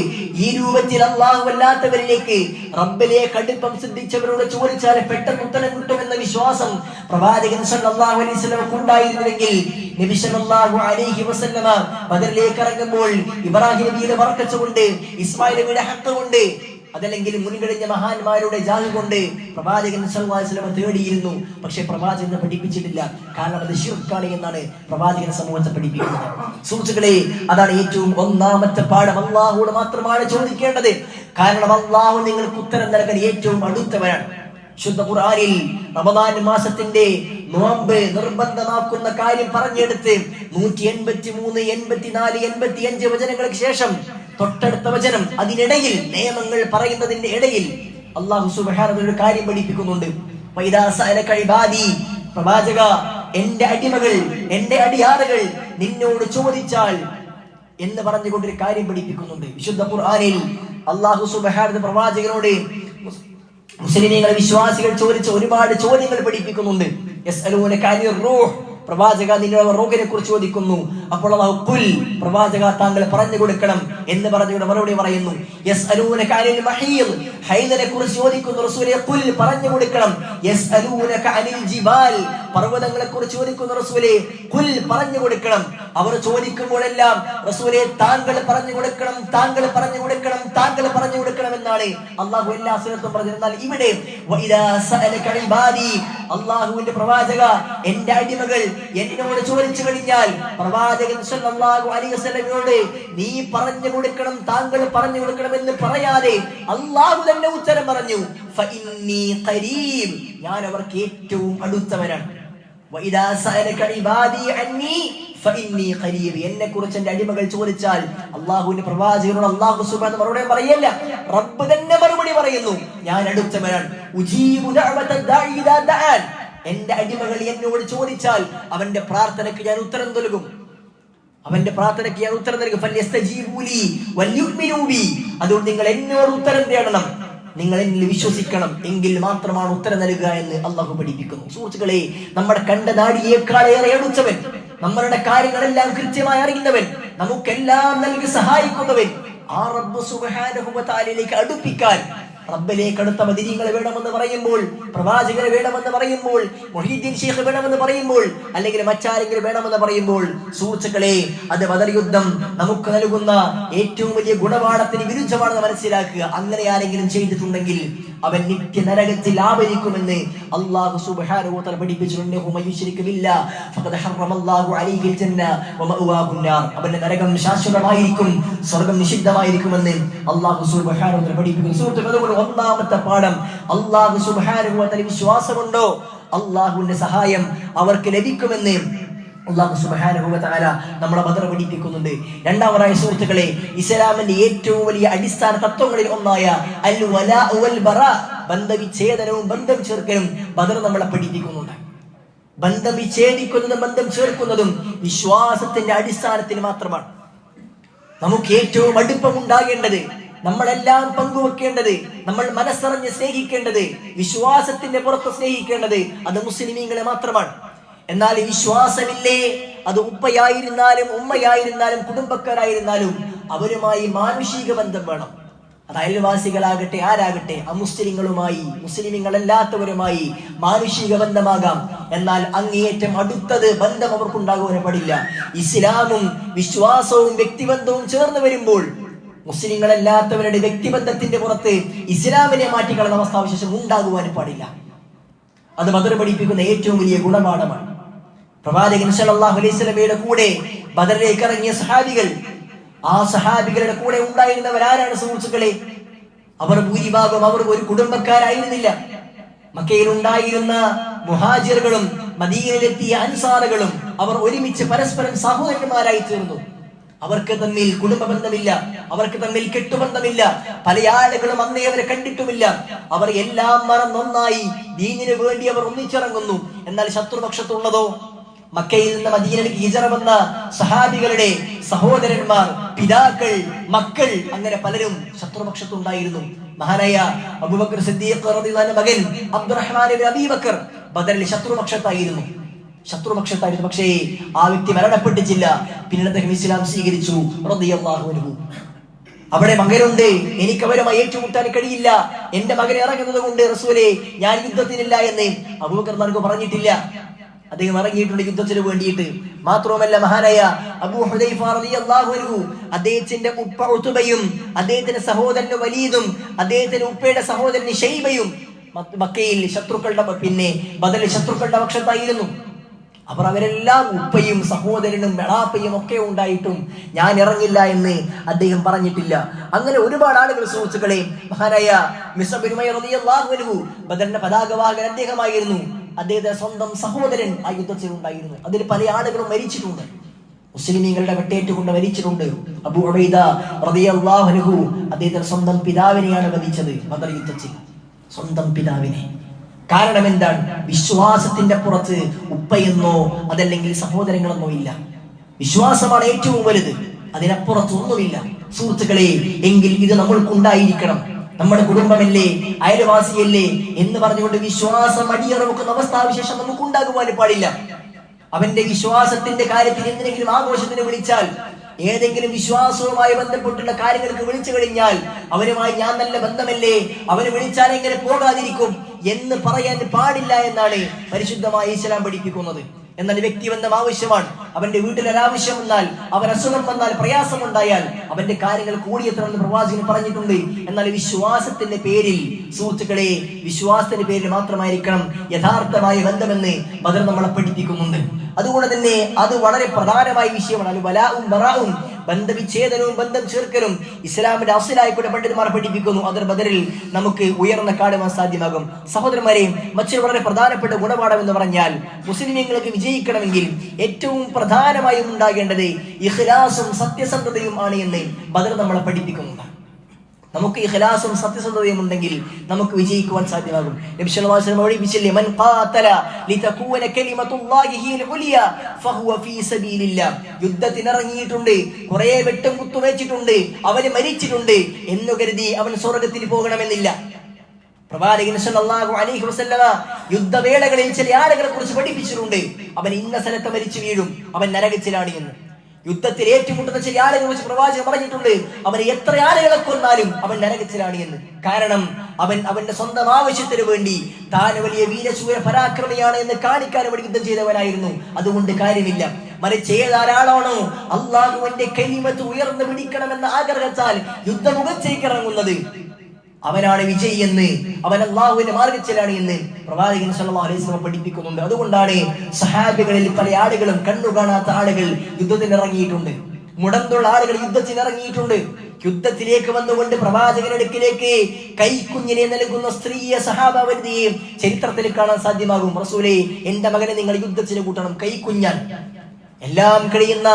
ഈ രൂപത്തിൽ അള്ളാഹു അല്ലാത്തവരിലേക്ക് റബ്ബിലേക്ക് അടുപ്പം സിദ്ധിച്ചവരോട് ചോദിച്ചാൽ പെട്ടെന്ന് ഉത്തരം കിട്ടുമെന്ന വിശ്വാസം പ്രവാചകൻ സല്ലല്ലാഹു അലൈഹി വസല്ലമക്ക് ഉണ്ടായിരുന്നുവെങ്കിൽ നബി സല്ലല്ലാഹു അലൈഹി വസല്ലമ ബദറിലേക്ക് ഇറങ്ങുമ്പോൾ ഇബ്രാഹിം നബിയുടെ ബർക്കത്ത് കൊണ്ട്, ഇസ്മായിൽ നബിയുടെ ഹഖ് കൊണ്ട്, അതല്ലെങ്കിൽ മുൻകഴിഞ്ഞ മഹാന്മാരുടെ ജാഹ് കൊണ്ട് പ്രവാചകൻ സല്ലല്ലാഹു അലൈഹി വസല്ലം തേടിയിരുന്നു. പക്ഷെ പ്രവാചകനെ പഠിപ്പിച്ചിട്ടില്ല. കാരണം അത് ശിർക്കാണ് എന്നാണ് പ്രവാചകൻ സമൂഹത്തെ പഠിപ്പിക്കുന്നത്. സുഹൃത്തുക്കളെ, അതാണ് ഏറ്റവും ഒന്നാമത്തെ പാഠം. അള്ളാഹുവോട് മാത്രമാണ് ചോദിക്കേണ്ടത്. കാരണം അള്ളാഹു നിങ്ങൾക്ക് ഉത്തരം നൽകാൻ ഏറ്റവും അടുത്തവരാണ്. ശുദ്ധ ഖുർആനിൽ റമദാൻ മാസത്തിന്റെ നോമ്പ് നിർബന്ധമാക്കുന്ന കാര്യം പറഞ്ഞെടുത്ത് 183, 84, 85 വചനങ്ങൾക്ക് ശേഷം തൊട്ടടുത്ത വചനം, അതിനിടയിൽ നിയമങ്ങൾ പറയുന്നതിന്റെ ഇടയിൽ അല്ലാഹു സുബ്ഹാനഹു ഒരു കാര്യം പഠിപ്പിക്കുന്നുണ്ട്. വൈദാ സഅലക ഇബാദി, പ്രവാചക, എന്റെ അടിമകൾ, എന്റെ അടിയാറുകൾ നിന്നോട് ചോദിച്ചാൽ എന്ന് പറഞ്ഞുകൊണ്ടൊരു കാര്യം പഠിപ്പിക്കുന്നുണ്ട്. വിശുദ്ധ ഖുർആനിൽ അല്ലാഹു സുബ്ഹാനഹു പ്രവാചകനോട് മുസ്ലിമീങ്ങൾ, വിശ്വാസികൾ ചോദിച്ച ഒരുപാട് ചോദ്യങ്ങൾ പഠിപ്പിക്കുന്നുണ്ട്. യസ്അലൂനക അനിർ റൂഹ്, പ്രവാചക നിന്നോട് റൂഹിനെ കുറിച്ച് ചോദിക്കുന്നു. അപ്പോൾ അല്ലാഹു ഖുൽ, പ്രവാചക താങ്കൾ പറഞ്ഞു കൊടുക്കണം എന്ന് പറഞ്ഞുകൊണ്ട് മറുപടി പറയുന്നു. യസ്അലൂനക അനിൽ മഹീദ്, ഹൈദിനെ കുറിച്ച് ചോദിക്കുന്നു. റസൂലേ ഖുൽ, പറഞ്ഞു കൊടുക്കണം. യസ്അലൂനക അനിൽ ജിബാൽ, പർവ്വതങ്ങളെ കുറിച്ച് ചോദിക്കുന്നു. റസൂലേ ഖുൽ, പറഞ്ഞു കൊടുക്കണം. അവർ ചോദിക്കുമ്പോഴെല്ലാം റസൂലേ താങ്കൾ പറഞ്ഞു കൊടുക്കണം, താങ്കൾ പറഞ്ഞു കൊടുക്കണം, താങ്കൾ പറഞ്ഞു കൊടുക്കണം എന്നാണ് അല്ലാഹു എല്ലാ സ്ഥലത്തും പറഞ്ഞത്. എന്നാൽ ഇവിടെ വഇദാ സഅലക ഇബാദി, അല്ലാഹുവിന്റെ പ്രവാചക, എന്റെ അടിമകൾ എന്നോട് ചോദിച്ചു കഴിഞ്ഞാൽ പ്രവാചകൻ സല്ലല്ലാഹു അലൈഹി വസല്ലമയോട് നീ പറഞ്ഞു കൊടുക്കണം, താങ്കൾ പറഞ്ഞു കൊടുക്കണം എന്ന് പറയാതെ അല്ലാഹു തന്നെ ഉത്തരം പറഞ്ഞു. ഫഇന്നി ഖരീബ്, ഞാൻ അവർക്ക് ഏറ്റവും അടുത്തവനാണ്. വഇദാ സഅലക ഇബാദി അന്നി ഫഇന്നി ഖരീബ്, എന്നെ കുറിച്ച് എന്റെ അടിമകൾ ചോദിച്ചാൽ അല്ലാഹുവിന്റെ പ്രവാചകനോട് അല്ലാഹു സുബ്ഹാനഹു മറുപടി പറയല്ല, റബ്ബ് തന്നെ മറുപടി പറയുന്നു, ഞാൻ അടുത്തവനാണ്. ഉജീബു ദഅവത ദാഇ ഇദാ ദഅൻ, എന്റെ അടിമകൾ എന്നോട് ചോദിച്ചാൽ അവന്റെ പ്രാർത്ഥനയ്ക്ക് ഞാൻ ഉത്തരം നൽകും, അവന്റെ പ്രാർത്ഥനയ്ക്ക് ഞാൻ ഉത്തരം നൽകും. ഫല്യസ്തജീബൂ ലീ വൽയുഅ്മിനൂ ബി, അതുകൊണ്ട് നിങ്ങൾ എന്നോട് ഉത്തരം തേടണം, നിങ്ങൾ എന്നിൽ വിശ്വസിക്കണം, എങ്കിൽ മാത്രമാണ് ഉത്തരം നൽകുക എന്ന് അള്ളാഹു പഠിപ്പിക്കുന്നു. സുഹൃത്തുക്കളെ, നമ്മുടെ കണ്ട നാടിയേക്കാളേറെ അടുത്തവൻ, നമ്മളുടെ കാര്യങ്ങളെല്ലാം കൃത്യമായി അറിയുന്നവൻ, നമുക്കെല്ലാം നൽകി സഹായിക്കുന്നവൻ, ആ റബ്ബ് സുബ്ഹാനഹു വ തആലയിലേക്ക് അടുപ്പിക്കാൻ, റബ്ബിലേക്ക് അടുത്ത മദീനകൾ വേണമെന്ന് പറയുമ്പോൾ, പ്രവാചകരെ വേണമെന്ന് പറയുമ്പോൾ, മുഹീദ്ദീൻ ശൈഖ് വേണമെന്ന് പറയുമ്പോൾ, അല്ലെങ്കിൽ മറ്റാരെങ്കിലും വേണമെന്ന് പറയുമ്പോൾ, സുഹൃത്തുക്കളെ, അത് ബദർ യുദ്ധം നമുക്ക് നൽകുന്ന ഏറ്റവും വലിയ ഗുണപാഠത്തിന് വിരുദ്ധമാണെന്ന് മനസ്സിലാക്കുക. അങ്ങനെ ആരെങ്കിലും ചെയ്തിട്ടുണ്ടെങ്കിൽ അവൻ നിത്യ നരകത്തിൽ ആവരിക്കുമെന്ന് അല്ലാഹു സുബ്ഹാനഹു വ തആല പഠിപ്പിച്ചിട്ടുണ്ട്. ഫഖദ് ഹറമല്ലാഹു അലൈഹിൽ ജന്ന വമഅവാഹു നാർ, അവന്റെ നരകം ശാശ്വതമായിരിക്കും, സ്വർഗ്ഗം നിഷിദ്ധമായിരിക്കുമെന്ന് അല്ലാഹു സുബ്ഹാനഹു വ തആല പഠിപ്പിക്കുന്നു. സുഹൃത്തുക്കളെ, ഒന്നാമത്തെ പാഠം, അല്ലാഹു സുബ്ഹാനഹു വ തആല വിശ്വാസമുണ്ടോ അല്ലാഹുവിന്റെ സഹായം അവർക്ക് ലഭിക്കുമെന്ന് അല്ലാഹു സുബ്ഹാനഹു വ തആല നമ്മളെ ബദർ പഠിപ്പിക്കുന്നുണ്ട്. രണ്ടാമതായി സുഹൃത്തുക്കളെ, ഇസ്ലാമിന്റെ ഏറ്റവും വലിയ അടിസ്ഥാന തത്വങ്ങളിൽ ഒന്നായ അൽ വലാ വൽ ബറാ, ബന്ധവിച്ഛേദനവും ബന്ധം ചേർക്കലും ബദർ നമ്മളെ പഠിപ്പിക്കുന്നുണ്ട്. ബന്ധം വിച്ഛേദിക്കുന്നതും ബന്ധം ചേർക്കുന്നതും വിശ്വാസത്തിന്റെ അടിസ്ഥാനത്തിൽ മാത്രമാണ്. നമുക്ക് ഏറ്റവും അടുപ്പമുണ്ടാകേണ്ടത്, നമ്മളെല്ലാം പങ്കുവെക്കേണ്ടത്, നമ്മൾ മനസ്സറിഞ്ഞ് സ്നേഹിക്കേണ്ടത്, വിശ്വാസത്തിന്റെ പുറത്ത് സ്നേഹിക്കേണ്ടത് അത് മുസ്ലിമീങ്ങളെ മാത്രമാണ്. എന്നാൽ വിശ്വാസമില്ലേ, അത് ഉപ്പയായിരുന്നാലും ഉമ്മയായിരുന്നാലും കുടുംബക്കാരായിരുന്നാലും അവരുമായി മാനുഷിക ബന്ധം വേണം. അത് അയൽവാസികളാകട്ടെ ആരാകട്ടെ, അമുസ്ലിങ്ങളുമായി, മുസ്ലിമീങ്ങളല്ലാത്തവരുമായി മാനുഷിക ബന്ധമാകാം. എന്നാൽ അങ്ങേയറ്റം അടുത്തത് ബന്ധം അവർക്കുണ്ടാകുവാൻ പാടില്ല. ഇസ്ലാമും വിശ്വാസവും വ്യക്തിബന്ധവും ചേർന്ന് വരുമ്പോൾ മുസ്ലിങ്ങളല്ലാത്തവരുടെ വ്യക്തിബന്ധത്തിന്റെ പുറത്ത് ഇസ്ലാമിനെ മാറ്റിക്കളയുന്ന അവസ്ഥാവിശേഷം ഉണ്ടാകുവാൻ പാടില്ല. അത് ബദർ പഠിപ്പിക്കുന്ന ഏറ്റവും വലിയ ഗുണപാഠമാണ്. പ്രവാചകൻ സല്ലല്ലാഹു അലൈഹി വസല്ലമയുടെ കൂടെ ബദറിലേക്ക് ഇറങ്ങിയ സഹാബികൾ, ആ സഹാബികളുടെ കൂടെ ഉണ്ടായിരുന്നവരാരാണ് സുഹൃത്തുക്കളെ? അവർ ഭൂരിഭാഗം അവർ ഒരു കുടുംബക്കാരായിരുന്നില്ല. മക്കയിൽ ഉണ്ടായിരുന്ന മുഹാജിറുകളും മദീനയിലെത്തിയ അൻസാറുകളും അവർ ഒരുമിച്ച് പരസ്പരം സഹോദരന്മാരായി തീർന്നു. അവർക്ക് തമ്മിൽ കുടുംബ ബന്ധമില്ല, അവർക്ക് തമ്മിൽ കെട്ടുബന്ധമില്ല, പല ആളുകളും അന്നേ അവരെ കണ്ടിട്ടുമില്ല. അവർ എല്ലാം മറന്നൊന്നായി ദീനിനു വേണ്ടി അവർ ഒന്നിച്ചിറങ്ങുന്നു. എന്നാൽ ശത്രുപക്ഷത്തുള്ളതോ, മക്കയിൽ നിന്ന് മദീനയിലേക്ക് ഹിജറ വന്ന സഹാബികളുടെ സഹോദരന്മാർ, പിതാക്കൾ, മക്കൾ, അങ്ങനെ പലരും ശത്രുപക്ഷത്തുണ്ടായിരുന്നു. മഹാനായ അബൂബക്കർ സിദ്ദീഖ് റളിയല്ലാഹു അൻഹു മകൻ അബ്ദുറഹ്മാൻ ഇബ്നു അബീ ബക്കർ ബദറിൽ ശത്രുപക്ഷത്തായിരുന്നു. ശത്രുപക്ഷത്തായിരുന്നു. പക്ഷേ ആ വ്യക്തി മരണപ്പെട്ടിട്ടില്ല. പിന്നീട് അദ്ദേഹം ഇസ്ലാം സ്വീകരിച്ചു റളിയല്ലാഹു അൻഹു. അവിടെ മകനുണ്ട്, എനിക്ക് അവരുമായി ഏറ്റുമുട്ടാൻ കഴിയില്ല, എന്റെ മകൻ ഇറങ്ങുന്നത് കൊണ്ട് റസൂലേ ഞാൻ യുദ്ധത്തിനില്ല എന്ന് അബൂബക്കർ റളിയല്ലാഹു പറഞ്ഞിട്ടില്ല. അദ്ദേഹം ഇറങ്ങിയിട്ടുണ്ട് യുദ്ധത്തിന് വേണ്ടിയിട്ട്. മാത്രവുമല്ല മഹാനായ അബൂ ഹുദൈഫ റളിയല്ലാഹു അൻഹു അദ്ദേഹത്തിന്റെ ഉപ്പ ഉത്ബയും അദ്ദേഹത്തിന്റെ സഹോദരൻ വലീദും അദ്ദേഹത്തിന്റെ ഉപ്പയുടെ സഹോദരൻ ഷൈബയും മക്കയിൽ ശത്രുക്കളുടെ ബദൽ ശത്രുക്കളുടെ പക്ഷത്തായിരുന്നു. അവർ അവരെല്ലാം ഉപ്പയും സഹോദരനും വെളാപ്പയും ഒക്കെ ഉണ്ടായിട്ടും ഞാൻ ഇറങ്ങില്ല എന്ന് അദ്ദേഹം പറഞ്ഞിട്ടില്ല. അങ്ങനെ ഒരുപാട് ആളുകൾ സുഹൃത്തുക്കളെ, മഹാനായ മിസ്അബ് ബിൻ ഉമൈർ റളിയല്ലാഹു അൻഹു ബദറിന്റെ പതാകവാഹകൻ അദ്ദേഹമായിരുന്നു. അദ്ദേഹത്തിന്റെ സ്വന്തം സഹോദരൻ ആ യുദ്ധത്തിൽ ഉണ്ടായിരുന്നു. അതിൽ പല ആളുകളും മരിച്ചിട്ടുണ്ട്, മുസ്ലിമീങ്ങളുടെ വെട്ടേറ്റുകൊണ്ട് മരിച്ചിട്ടുണ്ട്. അബൂ ഉബൈദ റളിയല്ലാഹു അൻഹു അദ്ദേഹത്തിന്റെ സ്വന്തം പിതാവിനെയാണ് വധിച്ചത് ബദർ യുദ്ധത്തിൽ, സ്വന്തം പിതാവിനെ. കാരണം എന്താണ്? വിശ്വാസത്തിന്റെ പുറത്ത് ഉപ്പയെന്നോ അതല്ലെങ്കിൽ സഹോദരങ്ങളെന്നോ ഇല്ല. വിശ്വാസമാണ് ഏറ്റവും വലുത്, അതിനപ്പുറത്തൊന്നുമില്ല സുഹൃത്തുക്കളെ. എങ്കിൽ ഇത് നമ്മൾക്കുണ്ടായിരിക്കണം. നമ്മുടെ കുടുംബമല്ലേ, അയൽവാസിയല്ലേ എന്ന് പറഞ്ഞുകൊണ്ട് വിശ്വാസം അടിയറവെക്കുന്ന അവസ്ഥാവിശേഷം നമുക്ക് ഉണ്ടാകുവാൻ പാടില്ല. അവന്റെ വിശ്വാസത്തിന്റെ കാര്യത്തിൽ എന്തിനെങ്കിലും ആഘോഷത്തിന് വിളിച്ചാൽ, ഏതെങ്കിലും വിശ്വാസവുമായി ബന്ധപ്പെട്ടുള്ള കാര്യങ്ങൾക്ക് വിളിച്ചു കഴിഞ്ഞാൽ അവനുമായി ഞാൻ നല്ല ബന്ധമല്ലേ, അവന് വിളിച്ചാൽ എങ്ങനെ പോകാതിരിക്കും എന്ന് പറയാൻ പാടില്ല എന്നാണ് പരിശുദ്ധമായ ഇസ്ലാം പഠിപ്പിക്കുന്നത്. എന്നാൽ വ്യക്തിബന്ധം ആവശ്യമാണ്. അവന്റെ വീട്ടിൽ ഒരാവശ്യം വന്നാൽ, അവൻ അസുഖം വന്നാൽ, പ്രയാസമുണ്ടായാൽ അവന്റെ കാര്യങ്ങൾ കൂടിയെത്തണമെന്ന് പ്രവാചകൻ പറഞ്ഞിട്ടുണ്ട്. എന്നാൽ വിശ്വാസത്തിന്റെ പേരിൽ സുഹൃത്തുക്കളെ, വിശ്വാസത്തിന്റെ പേരിൽ മാത്രമായിരിക്കണം യഥാർത്ഥമായ ബന്ധമെന്ന് ബദർ നമ്മളെ പഠിപ്പിക്കുന്നുണ്ട്. അതുകൊണ്ട് തന്നെ അത് വളരെ പ്രധാനമായ വിഷയമാണ്. അത് വലാഉം ബറാഉം, ബന്ധവിച്ഛേദനവും ബന്ധം ചേർക്കലും ഇസ്ലാമിന്റെ അസ്ലായിക്കൂടെ പണ്ഡിതന്മാർ പഠിപ്പിക്കുന്നു. അത് ബദറിൽ നമുക്ക് ഉയർന്ന കാണുവാൻ സാധ്യമാകും. സഹോദരന്മാരെ, മറ്റൊരു വളരെ പ്രധാനപ്പെട്ട ഗുണപാഠം എന്ന് പറഞ്ഞാൽ, മുസ്ലിമീങ്ങൾക്ക് വിജയിക്കണമെങ്കിൽ ഏറ്റവും പ്രധാനമായും ഉണ്ടാകേണ്ടത് ഇഖ്ലാസും സത്യസന്ധതയും ആണ് എന്ന് ബദർ നമ്മളെ പഠിപ്പിക്കുന്നുണ്ട്. നമുക്ക് ഇഖ്ലാസും സത്യസന്ധതയും ഉണ്ടെങ്കിൽ നമുക്ക് വിജയിക്കുവാൻ സാധ്യമാകും. നബി സല്ലല്ലാഹു അലൈഹി വസല്ലം പഠിപ്പിച്ചില്ലേ, മൻ ഖാതല ലിതകൂന കലിമത്തുല്ലാഹി ഹിയൽ ഉലിയ ഫഹുവ ഫീ സബീലില്ലാഹ്. യുദ്ധത്തിന് ഇറങ്ങിയിട്ടുണ്ട്, കുറേ വെട്ടും കുത്തുവെച്ചിട്ടുണ്ട്, അവന് മരിച്ചിട്ടുണ്ട് എന്ന് കരുതി അവൻ സ്വർഗ്ഗത്തിൽ പോകണമെന്നില്ല. പ്രവാചകൻ സല്ലല്ലാഹു അലൈഹി വസല്ലം യുദ്ധവേളകളിൽ ചില ആളുകളെ കുറിച്ച് പഠിപ്പിച്ചിട്ടുണ്ട്. അവൻ ഇന്ന സ്ഥലത്ത് മരിച്ചു വീഴും, അവൻ നരകത്തിലാണ് എന്ന്. യുദ്ധത്തിൽ ഏറ്റുമുട്ടുന്ന ചില ആളുകളെ കുറിച്ച് പ്രവാചകൻ പറഞ്ഞിട്ടുണ്ട്, അവന് എത്ര ആളുകളെ കൊന്നാലും അവൻ നരകത്തിലാണ് എന്ന്. കാരണം അവൻ അവന്റെ സ്വന്തം ആവശ്യത്തിന് വേണ്ടി താൻ വലിയ വീരശൂര പരാക്രമിയാണ് എന്ന് കാണിക്കാൻ വേണ്ടി യുദ്ധം ചെയ്തവനായിരുന്നു. അതുകൊണ്ട് കാര്യമില്ല. മറിച്ച് ഏതാരാളാണോ അള്ളാഹുവിന്റെ കലിമത്ത് ഉയർന്നു പിടിക്കണമെന്ന ആഗ്രഹത്താൽ യുദ്ധമുഖത്തേക്ക് ഇറങ്ങുന്നത്, അവനാണ് വിജയി എന്ന്, അവൻ അള്ളാഹുവിന്റെ മാർഗത്തിലാണ് എന്ന് പ്രവാചകൻ സല്ലല്ലാഹു അലൈഹി വസല്ലം പഠിപ്പിക്കുന്നുണ്ട്. അതുകൊണ്ടാണ് സഹാബികളിൽ പല ആളുകളും കണ്ണു കാണാത്ത ആളുകൾ യുദ്ധത്തിന് ഇറങ്ങിയിട്ടുണ്ട്, മുടന്തുള്ള ആളുകൾ യുദ്ധത്തിന് ഇറങ്ങിയിട്ടുണ്ട്. യുദ്ധത്തിലേക്ക് വന്നുകൊണ്ട് പ്രവാചകന്റെ അടുക്കിലേക്ക് കൈക്കുഞ്ഞിനെ നൽകുന്ന സ്ത്രീയെ സഹാബാവനിയെ ചരിത്രത്തിൽ കാണാൻ സാധ്യമാകും. റസൂലേ, എന്റെ മകനെ നിങ്ങൾ യുദ്ധത്തിന് കൂട്ടണം, കൈക്കുഞ്ഞാൻ. എല്ലാം കഴിയുന്ന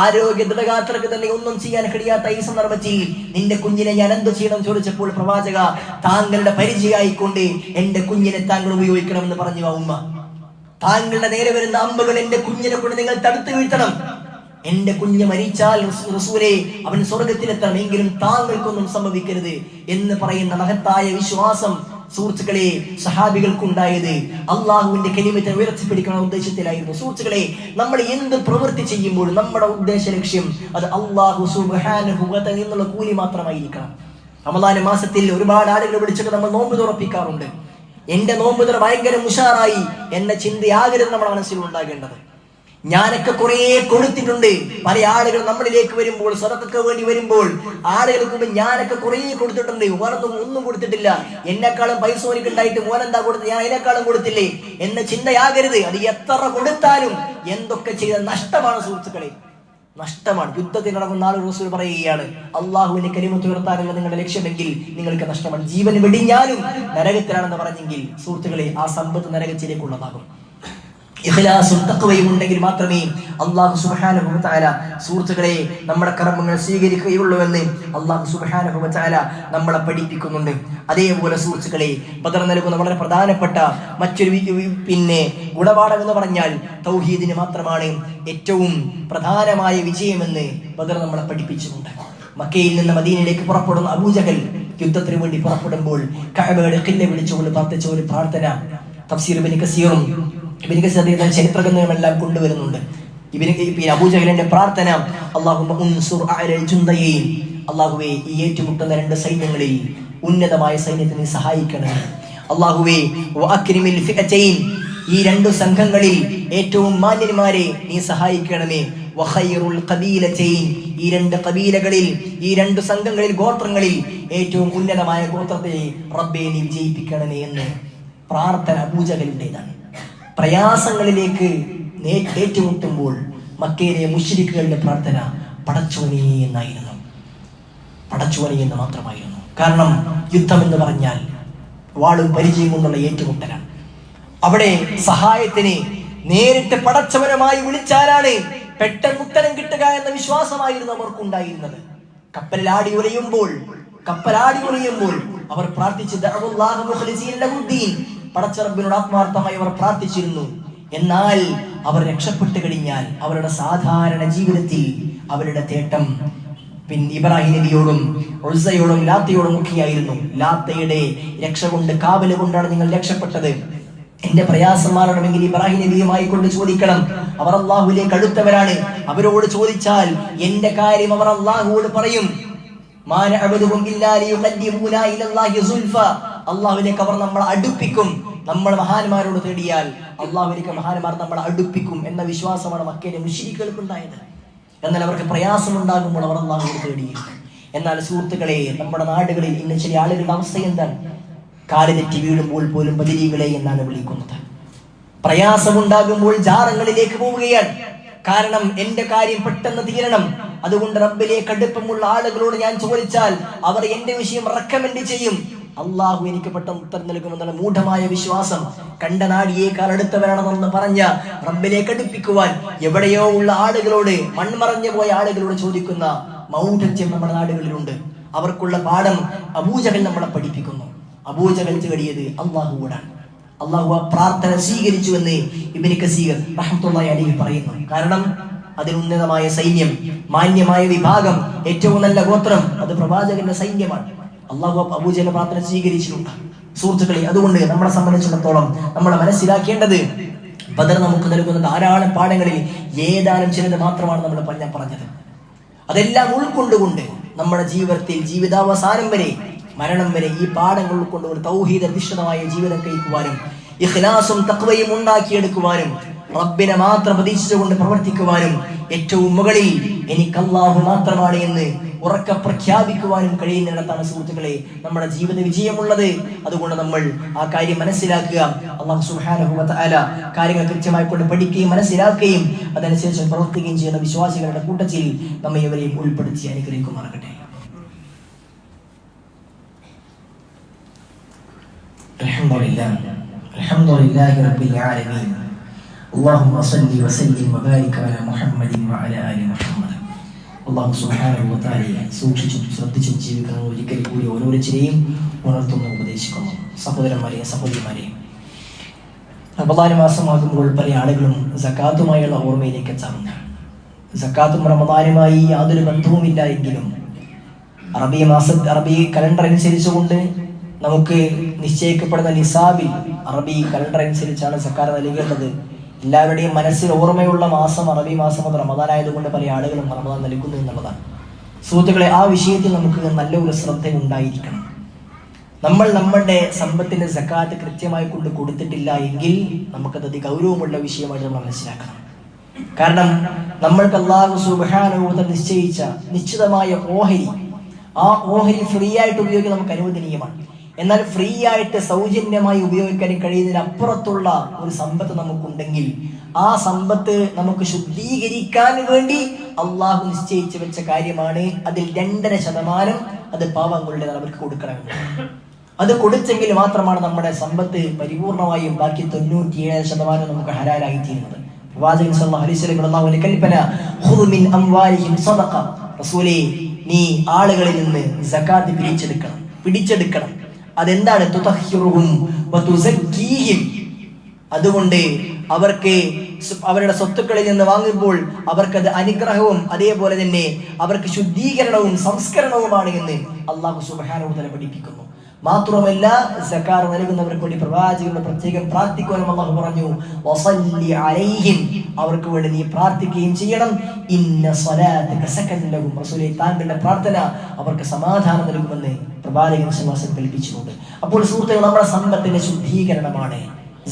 ആരോഗ്യ ദൃഢഗാത്രക്ക് തന്നെ ഒന്നും ചെയ്യാൻ കഴിയാത്ത ഈ സന്ദർഭത്തിൽ നിന്റെ കുഞ്ഞിനെ ഞാൻ എന്ത് ചെയ്യണം ചോദിച്ചപ്പോൾ പ്രവാചക, താങ്കളുടെ പരിചയമായിക്കൊണ്ട് എന്റെ കുഞ്ഞിനെ താങ്കൾ ഉപയോഗിക്കണമെന്ന് പറഞ്ഞു. ആ ഉമ്മ, താങ്കളുടെ നേരെ വരുന്ന അമ്പുകൾ എന്റെ കുഞ്ഞിനെ കൊണ്ട് നിങ്ങൾ തടുത്തു വീഴ്ത്തണം. എന്റെ കുഞ്ഞ് മരിച്ചാൽ റസൂലേ അവൻ സ്വർഗത്തിലെത്തണം, എങ്കിലും താങ്കൾക്കൊന്നും സംഭവിക്കരുത് എന്ന് പറയുന്ന മഹത്തായ വിശ്വാസം സുഹൃത്തുക്കളെ സഹാബികൾക്കുണ്ടായത് അള്ളാഹുവിന്റെ കലിമത്തിനെ ഉയർത്തിപ്പിടിക്കുന്ന ഉദ്ദേശത്തിലായിരുന്നു. സുഹൃത്തുക്കളെ, നമ്മൾ എന്ത് പ്രവൃത്തി ചെയ്യുമ്പോഴും നമ്മുടെ ഉദ്ദേശ ലക്ഷ്യം അത് അള്ളാഹു സുബ്ഹാനഹു വ തആല എന്നുള്ള കൂലി മാത്രമായിരിക്കണം. റമദാൻ മാസത്തിൽ ഒരുപാട് ആളുകൾ വിളിച്ചിട്ട് നമ്മൾ നോമ്പ് തുറപ്പിക്കാറുണ്ട്. എന്റെ നോമ്പ് തുറ ഭയങ്കര ഉഷാറായി എന്ന ചിന്തയാകരുത് നമ്മുടെ മനസ്സിൽ ഉണ്ടാകേണ്ടത്. ഞാനൊക്കെ കുറെ കൊടുത്തിട്ടുണ്ട്. പല ആളുകൾ നമ്മളിലേക്ക് വരുമ്പോൾ, സ്വതക്കൊക്കെ വേണ്ടി വരുമ്പോൾ ആളുകൾക്ക് മുമ്പ് ഞാനൊക്കെ കുറെ കൊടുത്തിട്ടുണ്ട്, ഒന്നും കൊടുത്തിട്ടില്ല, എന്നെക്കാളും പൈസ ഓനിക്കുണ്ടായിട്ട് മോനെന്താ കൊടുത്ത്, ഞാൻ അതിനേക്കാളും കൊടുത്തില്ലേ എന്ന ചിന്തയാകരുത്. അത് എത്ര കൊടുത്താലും എന്തൊക്കെ ചെയ്ത നഷ്ടമാണ് സുഹൃത്തുക്കളെ, നഷ്ടമാണ്. യുദ്ധത്തിൽ നടക്കുന്ന ആളുകൾ റസൂൽ പറയുകയാണ്, അള്ളാഹുവിന്റെ കലിമത്ത് ഉയർത്താനുള്ള നിങ്ങളുടെ ലക്ഷ്യമെങ്കിൽ നിങ്ങൾക്ക് നഷ്ടമാണ്. ജീവൻ വെടിഞ്ഞാലും നരകത്തിലാണെന്ന് പറഞ്ഞെങ്കിൽ സുഹൃത്തുക്കളെ, ആ സമ്പത്ത് നരകത്തിലേക്കുള്ളതാകും. ഇഖ്ലാസും തഖ്വയും ഉണ്ടെങ്കിൽ മാത്രമേ അല്ലാഹു സുബ്ഹാനഹു വ തആല സുഹൃത്തുക്കളെ നമ്മുടെ കർമ്മങ്ങൾ സ്വീകരിക്കുകയുള്ളൂ എന്ന് അല്ലാഹു സുബ്ഹാനഹു വ തആല നമ്മളെ പഠിപ്പിക്കുന്നുണ്ട്. അതേപോലെ സുഹൃത്തുക്കളെ, ബദർ നൽകുന്ന വളരെ പ്രധാനപ്പെട്ട മറ്റൊരു ഗുണപാഠം എന്ന് പറഞ്ഞാൽ തൗഹീദിന് മാത്രമാണ് ഏറ്റവും പ്രധാനമായ വിജയമെന്ന് ബദർ നമ്മളെ പഠിപ്പിച്ചിട്ടുണ്ട്. മക്കയിൽ നിന്ന് മദീനയിലേക്ക് പുറപ്പെടുന്ന അബൂജഹൽ യുദ്ധത്തിന് വേണ്ടി പുറപ്പെടുമ്പോൾ കഅബയുടെ ഖില്ല വിളിച്ചുകൊണ്ട് പ്രാർത്ഥിച്ച ഒരു പ്രാർത്ഥന തഫ്സീർ ഇബ്നു കസീറും ഇബ്നു കസീർ ചരിത്രഗ്രന്ഥങ്ങളെല്ലാം കൊണ്ടുവരുന്നുണ്ട്. അബൂജഹലിന്റെ പ്രാർത്ഥന, അല്ലാഹുമ്മ ഉൻസുർ അലൽ ജുന്ദയൈൻ, അല്ലാഹുവേ ഈ ഏറ്റുമുട്ടുന്ന രണ്ട് സൈന്യങ്ങളിൽ ഉന്നതമായ സൈന്യത്തെ നീ സഹായിക്കണമേ. അല്ലാഹുവേ വഅക്രിമിൽ ഫിഅതൈൻ, ഈ രണ്ടു സംഘങ്ങളിൽ ഏറ്റവും മാന്യന്മാരെ നീ സഹായിക്കണമേ. വഖൈറുൽ ഖബീലതൈൻ, ഈ രണ്ട് ഖബീലകളിൽ, ഈ രണ്ട് സംഘങ്ങളിൽ, ഗോത്രങ്ങളിൽ ഏറ്റവും ഉന്നതമായ ഗോത്രത്തെ റബ്ബേ നീ വിജയിപ്പിക്കണമേ എന്ന് പ്രാർത്ഥന അബൂജഹലിന്റേതാണ്. പ്രയാസങ്ങളിലേക്ക് ഏറ്റുമുട്ടുമ്പോൾ മക്കയിലെ മുശ്രിക്കുകളുടെ പ്രാർത്ഥന പടച്ചോനെ എന്നായിരുന്നു. പടച്ചോനെ എന്ന് മാത്രമായിരുന്നു. കാരണം യുദ്ധം എന്ന് പറഞ്ഞാൽ വാളും പരിചയം കൊണ്ടുള്ള ഏറ്റുമുട്ടലാണ്. അവിടെ സഹായത്തിന് നേരിട്ട് പടച്ചവനുമായി വിളിച്ചാലാണ് പെട്ടെന്ന് ഉത്തരം കിട്ടുക എന്ന വിശ്വാസമായിരുന്നു അവർക്കുണ്ടായിരുന്നത്. കപ്പലാടി ഉലയുമ്പോൾ അവർ പ്രാർത്ഥിച്ചു, പടച്ചറബിനോട് ആത്മാർത്ഥമായി അവർ പ്രാർത്ഥിച്ചിരുന്നു. എന്നാൽ അവർ രക്ഷപ്പെട്ടു കഴിഞ്ഞാൽ അവരുടെ സാധാരണ ജീവിതത്തിൽ അവരുടെ തേട്ടം ഇബ്രാഹിം നബിയോടും ഉസ്സയോടും ലാത്തയോടും ഒക്കെയായിരുന്നു. ലാത്തയുടെ രക്ഷ കൊണ്ട്, കാവല് കൊണ്ടാണ് നിങ്ങൾ രക്ഷപ്പെട്ടത്. എന്റെ പ്രയാസം മാറണമെങ്കിൽ ഇബ്രാഹിം നബിയുമായി കൊണ്ട് ചോദിക്കണം. അവർ അള്ളാഹുവിലേക്ക് അടുത്തവരാണ്. അവരോട് ചോദിച്ചാൽ എന്റെ കാര്യം അവർ അള്ളാഹുവോട് പറയും. അള്ളാഹുവിലേക്ക് അവർ നമ്മളെ അടുപ്പിക്കും. നമ്മൾ മഹാന്മാരോട് തേടിയാൽ അള്ളാഹുവിലേക്ക് മഹാന്മാർ നമ്മളെ അടുപ്പിക്കും എന്ന വിശ്വാസമാണ് മക്കയിലെ മുശ്രിക്കുകൾക്ക് ഉണ്ടായത്. എന്നാൽ അവർക്ക് പ്രയാസമുണ്ടാകുമ്പോൾ അവർ അള്ളാഹുവോട് തേടിയിരുന്നു. എന്നാൽ സുഹൃത്തുക്കളെ, നമ്മുടെ നാടുകളിൽ ഇന്ന് ചില ആളുകളുടെ അവസ്ഥ എന്താണ്? കാല് തെറ്റി വീഴുമ്പോൾ പോലും ബദരീകളെ എന്നാണ് വിളിക്കുന്നത്. പ്രയാസമുണ്ടാകുമ്പോൾ ജാറങ്ങളിലേക്ക് പോവുകയാണ്. കാരണം എന്റെ കാര്യം പെട്ടെന്ന് തീരണം. അതുകൊണ്ട് റബ്ബിലേക്ക് അടുപ്പമുള്ള ആളുകളോട് ഞാൻ ചോദിച്ചാൽ അവർ എന്റെ വിഷയം റെക്കമെൻഡ് ചെയ്യും. അള്ളാഹു എനിക്ക് പെട്ടെന്ന് ഉത്തരം നൽകുമെന്നുള്ള മൂഢമായ വിശ്വാസം, കണ്ട നാടിയേക്കാൾ അടുത്തവരാണെന്ന് പറഞ്ഞ റബ്ബിലേക്ക് അടുപ്പിക്കുവാൻ എവിടെയോ ഉള്ള ആളുകളോട്, മൺമറഞ്ഞു പോയ ആളുകളോട് ചോദിക്കുന്ന മൗഢ്യം നമ്മുടെ നാടുകളിലുണ്ട്. അവർക്കുള്ള പാഠം അബൂജഹൽ നമ്മളെ പഠിപ്പിക്കുന്നു. അബൂജഹൽ തേടിയത് അള്ളാഹുവോടാണ്. അള്ളാഹു ആ പ്രാർത്ഥന സ്വീകരിച്ചു എന്ന് ഇബ്നു കസീർ റഹ്മത്തുള്ളാഹി അലൈഹി പറയുന്നു. കാരണം അതിനുന്നതമായ സൈന്യം, മാന്യമായ വിഭാഗം, ഏറ്റവും നല്ല ഗോത്രം, അത് പ്രവാചകന്റെ സൈന്യമാണ്. അള്ളാഹു അബൂജഹലിന്റെ പ്രാർത്ഥന സ്വീകരിച്ചിട്ടുണ്ട്. സുഹൃത്തുക്കളെ, അതുകൊണ്ട് നമ്മളെ സംബന്ധിച്ചിടത്തോളം നമ്മൾ മനസ്സിലാക്കേണ്ടത് ബദർ നമുക്ക് നൽകുന്ന ധാരാളം പാഠങ്ങളിൽ ഏതാനും ചിലത് മാത്രമാണ് നമ്മൾ പറഞ്ഞത്. അതെല്ലാം ഉൾക്കൊണ്ടുകൊണ്ട് നമ്മുടെ ജീവിതത്തിൽ ജീവിതാവസാനം വരെ, മരണം വരെ ഈ പാഠങ്ങൾ ഉൾക്കൊണ്ടുകൊണ്ട് തൗഹീദ് അധിഷ്ഠിതമായ ജീവിതം കഴിക്കുവാനും ഇഖ്ലാസും തഖ്വയും ഉണ്ടാക്കിയെടുക്കുവാനും റബ്ബിനെ മാത്രം പ്രതീക്ഷിച്ചുകൊണ്ട് പ്രവർത്തിക്കുവാനും ഏറ്റവും മുകളിൽ എനിക്ക് അല്ലാഹു മാത്രമാണ് എന്ന് ഉറക്കെ പ്രഖ്യാപിക്കുവാനും കഴിയുന്നിടത്താണ് സുഹൃത്തുക്കളെ നമ്മുടെ ജീവിത വിജയമുള്ളത്. അതുകൊണ്ട് നമ്മൾ ആ കാര്യം മനസ്സിലാക്കുക. അല്ലാഹു സുബ്ഹാനഹു വ തആല കാര്യങ്ങൾ കൃത്യമായി കൊണ്ട് പഠിക്കുകയും മനസ്സിലാക്കുകയും അതനുസരിച്ച് പ്രവർത്തിക്കുകയും ചെയ്യുന്ന വിശ്വാസികളുടെ കൂട്ടത്തിൽ നമ്മെ ഇവരെയും ഉൾപ്പെടുത്തി അനുഗ്രഹിക്കുമാറാകട്ടെ. അൽഹംദുലില്ലാഹി റബ്ബിൽ ആലമീൻ. اللهم صل وسلم وبارك على محمد وعلى آل محمد. അല്ലാഹു സുബ്ഹാനഹു വ തആല സൂക്ഷിച്ചും ശ്രദ്ധിച്ചും ജീവിക്കണം ഒരിക്കൽ കൂടി ഓരോരുത്തരെയും ഉണർത്തുന്നു, ഉപദേശിക്കുന്നു. സഹോദരന്മാരെ, സഹോദരിമാരെ, റമദാൻ മാസമാകുമ്പോൾ പല ആളുകളും സക്കാത്തുമായുള്ള ഓർമ്മയിലേക്ക് എത്താറുണ്ട്. സക്കാത്തും റമദാനുമായി യാതൊരു ബന്ധവുമില്ല എങ്കിലും അറബി കലണ്ടർ അനുസരിച്ചുകൊണ്ട് നമുക്ക് നിശ്ചയിക്കപ്പെടുന്ന നിസാബിൽ അറബി കലണ്ടർ അനുസരിച്ചാണ് സക്കാത്ത് നൽകേണ്ടത്. എല്ലാവരുടെയും മനസ്സിൽ ഓർമ്മയുള്ള മാസം അറബി മാസം അത് റമദാൻ ആയതുകൊണ്ട് പല ആളുകളും റമദാൻ നൽകുന്നു എന്നുള്ളതാണ്. സുഹൃത്തുക്കളെ, ആ വിഷയത്തിൽ നമുക്ക് നല്ലൊരു ശ്രദ്ധ ഉണ്ടായിരിക്കണം. നമ്മൾ നമ്മുടെ സമ്പത്തിന്റെ സക്കാത്ത് കൃത്യമായി കൊണ്ട് കൊടുത്തിട്ടില്ല എങ്കിൽ നമുക്കത് ഗൗരവമുള്ള വിഷയമായിട്ട് നമ്മൾ മനസ്സിലാക്കണം. കാരണം നമ്മൾക്ക് അല്ലാഹു സുബ്ഹാനഹു വ തആല നിശ്ചയിച്ച നിശ്ചിതമായ ഓഹരി, ആ ഓഹരി ഫ്രീ ആയിട്ട് ഉപയോഗിക്കാൻ നമുക്ക് അനുവദനീയമാണ്. എന്നാൽ ഫ്രീ ആയിട്ട് സൗജന്യമായി ഉപയോഗിക്കാൻ കഴിയുന്നതിനപ്പുറത്തുള്ള ഒരു സമ്പത്ത് നമുക്കുണ്ടെങ്കിൽ ആ സമ്പത്ത് നമുക്ക് ശുദ്ധീകരിക്കാൻ വേണ്ടി അള്ളാഹു നിശ്ചയിച്ചു വെച്ച കാര്യമാണ്. അതിൽ 2.5% അത് പാവങ്ങളുടെ അവർക്ക് കൊടുക്കണമെന്ന്. അത് കൊടുത്തെങ്കിൽ മാത്രമാണ് നമ്മുടെ സമ്പത്ത് പരിപൂർണമായും ബാക്കി 97% നമുക്ക് ഹലാലായി തീരുന്നത്. പ്രവാചകൻ സല്ലല്ലാഹു അലൈഹി വസല്ലം അല്ലാഹുവിന്റെ കൽപ്പന, ഖുദ് മിൻ അംവാലിഹിം സദഖ, റസൂലേ നീ ആളുകളിൽ നിന്ന് സകാത്ത് പിടിച്ചെടുക്കണം. അതെന്താണ്? തുതഹിറുഹും വതുസക്കീഹിം. അതുകൊണ്ട് അവർക്ക് അവരുടെ സ്വത്തുക്കളിൽ നിന്ന് വാങ്ങുമ്പോൾ അവർക്കത് അനുഗ്രഹവും അതേപോലെ തന്നെ അവർക്ക് ശുദ്ധീകരണവും സംസ്കരണവുമാണ് എന്ന് അല്ലാഹു സുബ്ഹാനഹു വ തആല പഠിപ്പിക്കുന്നു. മാത്രമല്ല സക്കാത്ത് നൽകുന്നവർക്ക് വേണ്ടി പ്രവാചകൻ പ്രത്യേകം പ്രാർത്ഥിക്കുവാനും അല്ലാഹു പറഞ്ഞു, വസല്ലി അലൈഹിം, അവർക്ക് വേണ്ടി നീ പ്രാർത്ഥിക്കുകയും ചെയ്യണം. ഇന്ന സ്വലാത്തക സകൻ ലഹും, റസൂലേ താങ്കളുടെ പ്രാർത്ഥന അവർക്ക് സമാധാനം നൽകുമെന്ന് പ്രവാചകൻ സല്ലല്ലാഹു അലൈഹി വസല്ലം കൽപ്പിച്ചിട്ടുണ്ട്. അപ്പോൾ സുഹൃത്തുക്കളെ, നമ്മുടെ സമ്പത്തിന്റെ ശുദ്ധീകരണമാണ്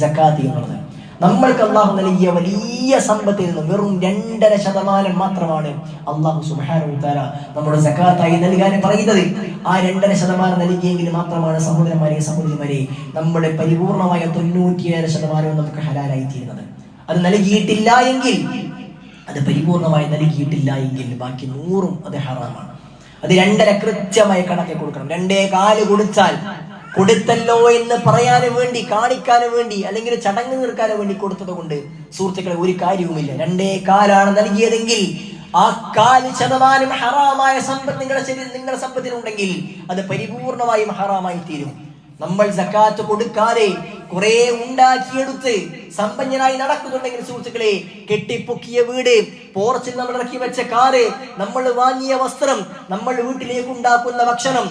സക്കാത്ത് എന്നുള്ളത്. നമ്മൾക്ക് അള്ളാഹു നൽകിയ വലിയ സമ്പത്തിൽ നിന്നും വെറും 2.5% മാത്രമാണ് അള്ളാഹു സുബ്ഹാനഹു വ തആല നമ്മുടെ സക്കാത്തായി നൽകാൻ പറയുന്നത്. ആ 2.5% നൽകിയെങ്കിൽ മാത്രമാണ് സഹോദരന്മാരെ നമ്മുടെ പരിപൂർണമായ 97% നമുക്ക് ഹലാലായി തീരുന്നത്. അത് നൽകിയിട്ടില്ല എങ്കിൽ, അത് പരിപൂർണമായി നൽകിയിട്ടില്ല എങ്കിൽ ബാക്കി 100 അത് ഹറാമാണ്. അത് 2.5 കൃത്യമായി കണക്കെ കൊടുക്കണം. 2.25 കൊടുത്താൽ കൊടുത്തല്ലോ എന്ന് പറയാൻ വേണ്ടി, കാണിക്കാൻ വേണ്ടി, അല്ലെങ്കിൽ ചടങ്ങ് തീർക്കാൻ വേണ്ടി കൊടുത്തത് കൊണ്ട് സുഹൃത്തുക്കളെ ഒരു കാര്യവുമില്ല. 2.25 നൽകിയതെങ്കിൽ ആ 4% ഹറാമായ സമ്പത്ത് നിങ്ങളുടെ സമ്പത്തിനുണ്ടെങ്കിൽ അത് പരിപൂർണമായും ഹറാമായി തീരും. നമ്മൾ സക്കാത്ത് കൊടുക്കാതെ കുറെ ഉണ്ടാക്കിയെടുത്ത് സമ്പന്നനായി നടക്കുന്നുണ്ടെങ്കിൽ സുഹൃത്തുക്കളെ, കെട്ടിപ്പൊക്കിയ വീട്, പോർച്ചിൽ നമ്മൾ ഇറക്കി വെച്ച കാറ്, നമ്മൾ വാങ്ങിയ വസ്ത്രം, നമ്മൾ വീട്ടിലേക്ക് ഉണ്ടാക്കുന്ന ഭക്ഷണം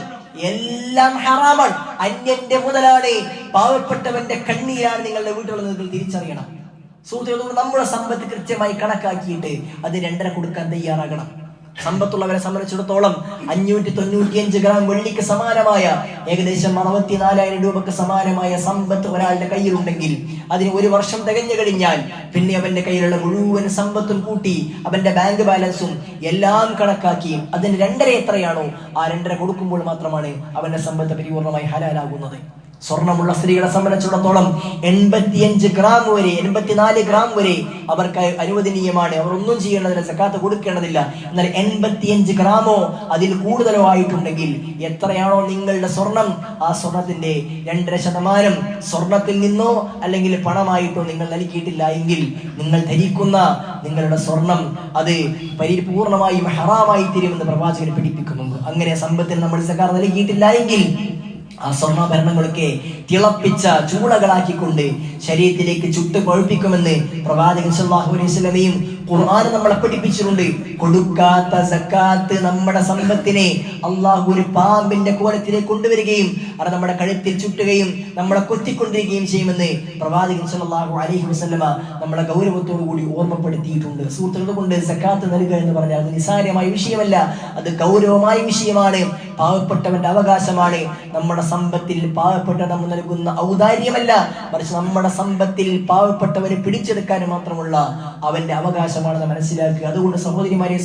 എല്ലാം ഹറാമാണ്. അന്യന്റെ മുതലാണ്, പാവപ്പെട്ടവന്റെ കണ്ണീരാണ് നിങ്ങളുടെ വീട്ടിലുള്ള നിങ്ങൾ തിരിച്ചറിയണം സുഹൃത്തുക്കളോട്. നമ്മുടെ സമ്പത്ത് കൃത്യമായി കണക്കാക്കിയിട്ട് അത് 2.5 കൊടുക്കാൻ തയ്യാറാകണം. സമ്പത്തുള്ളവരെ സംബന്ധിച്ചിടത്തോളം 595 ഗ്രാം വെള്ളിക്ക് സമാനമായ ഏകദേശം 64,000 രൂപക്ക് സമാനമായ സമ്പത്ത് ഒരാളുടെ കയ്യിലുണ്ടെങ്കിൽ അതിന് 1 വർഷം തികഞ്ഞു കഴിഞ്ഞാൽ പിന്നെ അവന്റെ കയ്യിലുള്ള മുഴുവൻ സമ്പത്തും കൂട്ടി അവന്റെ ബാങ്ക് ബാലൻസും എല്ലാം കണക്കാക്കി അതിന് 2.5 എത്രയാണോ ആ 2.5 കൊടുക്കുമ്പോൾ മാത്രമാണ് അവന്റെ സമ്പത്ത് പരിപൂർണമായി ഹലാലാകുന്നത്. സ്വർണമുള്ള സ്ത്രീകളെ സംബന്ധിച്ചിടത്തോളം 85 ഗ്രാം വരെ 84 ഗ്രാം വരെ അവർക്ക് അനുവദനീയമാണ്. അവർ ഒന്നും ചെയ്യേണ്ടതില്ല, സക്കാത്ത് കൊടുക്കേണ്ടതില്ല. എന്നാൽ 85 ഗ്രാമോ അതിൽ കൂടുതലോ ആയിട്ടുണ്ടെങ്കിൽ എത്രയാണോ നിങ്ങളുടെ സ്വർണം, ആ സ്വർണത്തിന്റെ 2.5% സ്വർണത്തിൽ നിന്നോ അല്ലെങ്കിൽ പണമായിട്ടോ നിങ്ങൾ നൽകിയിട്ടില്ല എങ്കിൽ നിങ്ങൾ ധരിക്കുന്ന നിങ്ങളുടെ സ്വർണം അത് പരിപൂർണമായും ഹറാമായി തീരുമെന്ന് പ്രവാചകൻ പഠിപ്പിക്കുന്നുണ്ട്. അങ്ങനെ സമ്പത്തിൽ നമ്മൾ സക്കാത്ത് നൽകിയിട്ടില്ല എങ്കിൽ ആ സ്വർണ്ണാഭരണങ്ങളൊക്കെ തിളപ്പിച്ച ചൂളകളാക്കിക്കൊണ്ട് ശരീരത്തിലേക്ക് ചുട്ട് പഴുപ്പിക്കുമെന്ന് പ്രവാചകൻ സല്ലല്ലാഹു അലൈഹി വസല്ലമയും ഖുർആൻ നമ്മളെ പഠിപ്പിച്ചിട്ടുണ്ട്. കൊടുക്കാത്ത സക്കാത്ത് നമ്മുടെ സമ്പത്തിനെ അള്ളാഹു ഒരു പാമ്പിന്റെ കോലത്തിലേക്ക് കൊണ്ടുവരികയും അത് നമ്മുടെ കഴുത്തിൽ ചുട്ടുകയും നമ്മളെ കൊത്തിക്കൊണ്ടിരിക്കുകയും ചെയ്യുമെന്ന് പ്രവാചകൻ സല്ലല്ലാഹു അലൈഹി വസല്ലമ നമ്മളെ ഗൗരവത്തോടു കൂടി ഓർമ്മപ്പെടുത്തിയിട്ടുണ്ട്. സുഹൃത്തുക്കളെ കൊണ്ട് സക്കാത്ത് നൽകുക എന്ന് പറഞ്ഞാൽ അത് നിസ്സാരമായ വിഷയമല്ല, അത് ഗൗരവമായ വിഷയമാണ്. പാവപ്പെട്ടവന്റെ അവകാശമാണ്. നമ്മുടെ സമ്പത്തിൽ പാവപ്പെട്ട നമ്മൾ നൽകുന്ന ഔദാര്യമല്ല, മറിച്ച് നമ്മുടെ സമ്പത്തിൽ പാവപ്പെട്ടവരെ പിടിച്ചെടുക്കാൻ മാത്രമുള്ള അവന്റെ അവകാശമാണെന്ന് മനസ്സിലാക്കുക. അതുകൊണ്ട് സഹോദരന്മാരെ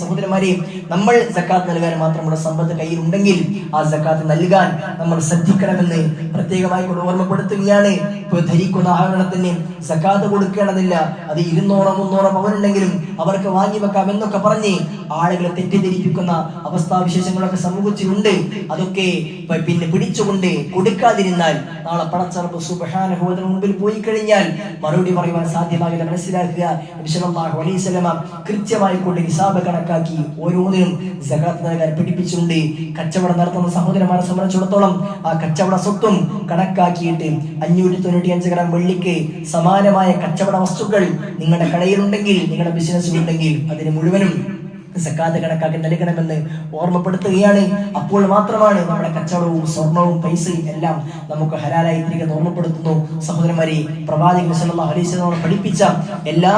നമ്മൾ സക്കാത്ത് നൽകാൻ മാത്രമുള്ള സമ്പത്ത് കയ്യിലുണ്ടെങ്കിൽ ആ സക്കാത്ത് നൽകാൻ നമ്മൾ ശ്രദ്ധിക്കണമെന്ന് പ്രത്യേകമായി കൊണ്ട് ഓർമ്മപ്പെടുത്തുകയാണ്. ഇപ്പൊ ധരിക്കുന്ന ആഭരണത്തിന് സക്കാത്ത് കൊടുക്കേണ്ടതില്ല, അത് 200-300 പവനുണ്ടെങ്കിലും അവർക്ക് വാങ്ങി വെക്കാം എന്നൊക്കെ പറഞ്ഞ് ആളുകളെ തെറ്റിദ്ധരിപ്പിക്കുന്ന അവസ്ഥാവിശേഷങ്ങളൊക്കെ സമൂഹത്തിലുണ്ട്. അതൊക്കെ പിന്നെ പിടിച്ചുകൊണ്ട് കൊടുക്കാതിരുന്നാൽ നാളെ പടച്ചറബ് സുബ്ഹാനഹു വ തആല മുൻപിൽ പോയി കഴിഞ്ഞാൽ മറുപടി പറയുവാൻ സാധ്യമാകില്ല. മനസ്സിലാക്കുക, നബി സല്ലല്ലാഹു അലൈഹി വസല്ലം കൃത്യമായി കൊണ്ട് ഹിസാബ് കണക്കാക്കി ഓരോന്നിനും സകാത്ത് നൽകാൻ പഠിപ്പിച്ചിട്ടുണ്ട്. കച്ചവടം നടത്തുന്ന സഹോദരന്മാരെ സംബന്ധിച്ചിടത്തോളം ആ കച്ചവട സ്വത്തും കണക്കാക്കിയിട്ട് 595 ഗ്രാം വെള്ളിക്ക് സമാനമായ കച്ചവട വസ്തുക്കൾ നിങ്ങളുടെ കടയിലുണ്ടെങ്കിൽ, നിങ്ങളുടെ ബിസിനസ് ഉണ്ടെങ്കിൽ അതിന് മുഴുവനും സക്കാത്ത് കണക്കാക്കി നൽകണമെന്ന് ഓർമ്മപ്പെടുത്തുകയാണ്. അപ്പോൾ മാത്രമാണ് നമ്മുടെ കച്ചവടവും സ്വർണവും പൈസയും എല്ലാം നമുക്ക് ഹലാലായി തിരികെ ഓർമ്മപ്പെടുത്തുന്നു. സഹോദരന്മാരെ, പ്രവാചകൻ സല്ലല്ലാഹു അലൈഹി വസല്ലം പഠിപ്പിച്ച എല്ലാ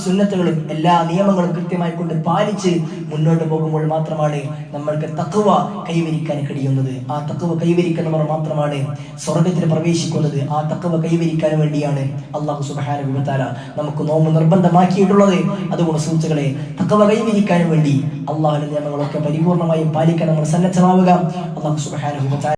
സുന്നത്തുകളും എല്ലാ നിയമങ്ങളും കൃത്യമായി കൊണ്ട് പാലിച്ച് മുന്നോട്ട് പോകുമ്പോൾ മാത്രമാണ് നമ്മൾക്ക് തഖ്വ കൈവരിക്കാൻ കഴിയുന്നത്. ആ തഖ്വ കൈവരിക്കുന്നവർ മാത്രമാണ് സ്വർഗ്ഗത്തിൽ പ്രവേശിക്കുന്നത്. ആ തഖ്വ കൈവരിക്കാൻ വേണ്ടിയാണ് അല്ലാഹു സുബ്ഹാനഹു വ തആല നമുക്ക് നോമ്പ് നിർബന്ധമാക്കിയിട്ടുള്ളത്. അതുകൊണ്ട് സുഹൃത്തുക്കളെ, തഖ്വ കൈവരിക്കാൻ വേണ്ടി അള്ളാഹുവിന്റെ നിയമങ്ങളൊക്കെ പരിപൂർണമായും പാലിക്കാൻ നമ്മൾ സന്നദ്ധമാവുക. അല്ലാഹു സുബ്ഹാനഹു വ തആല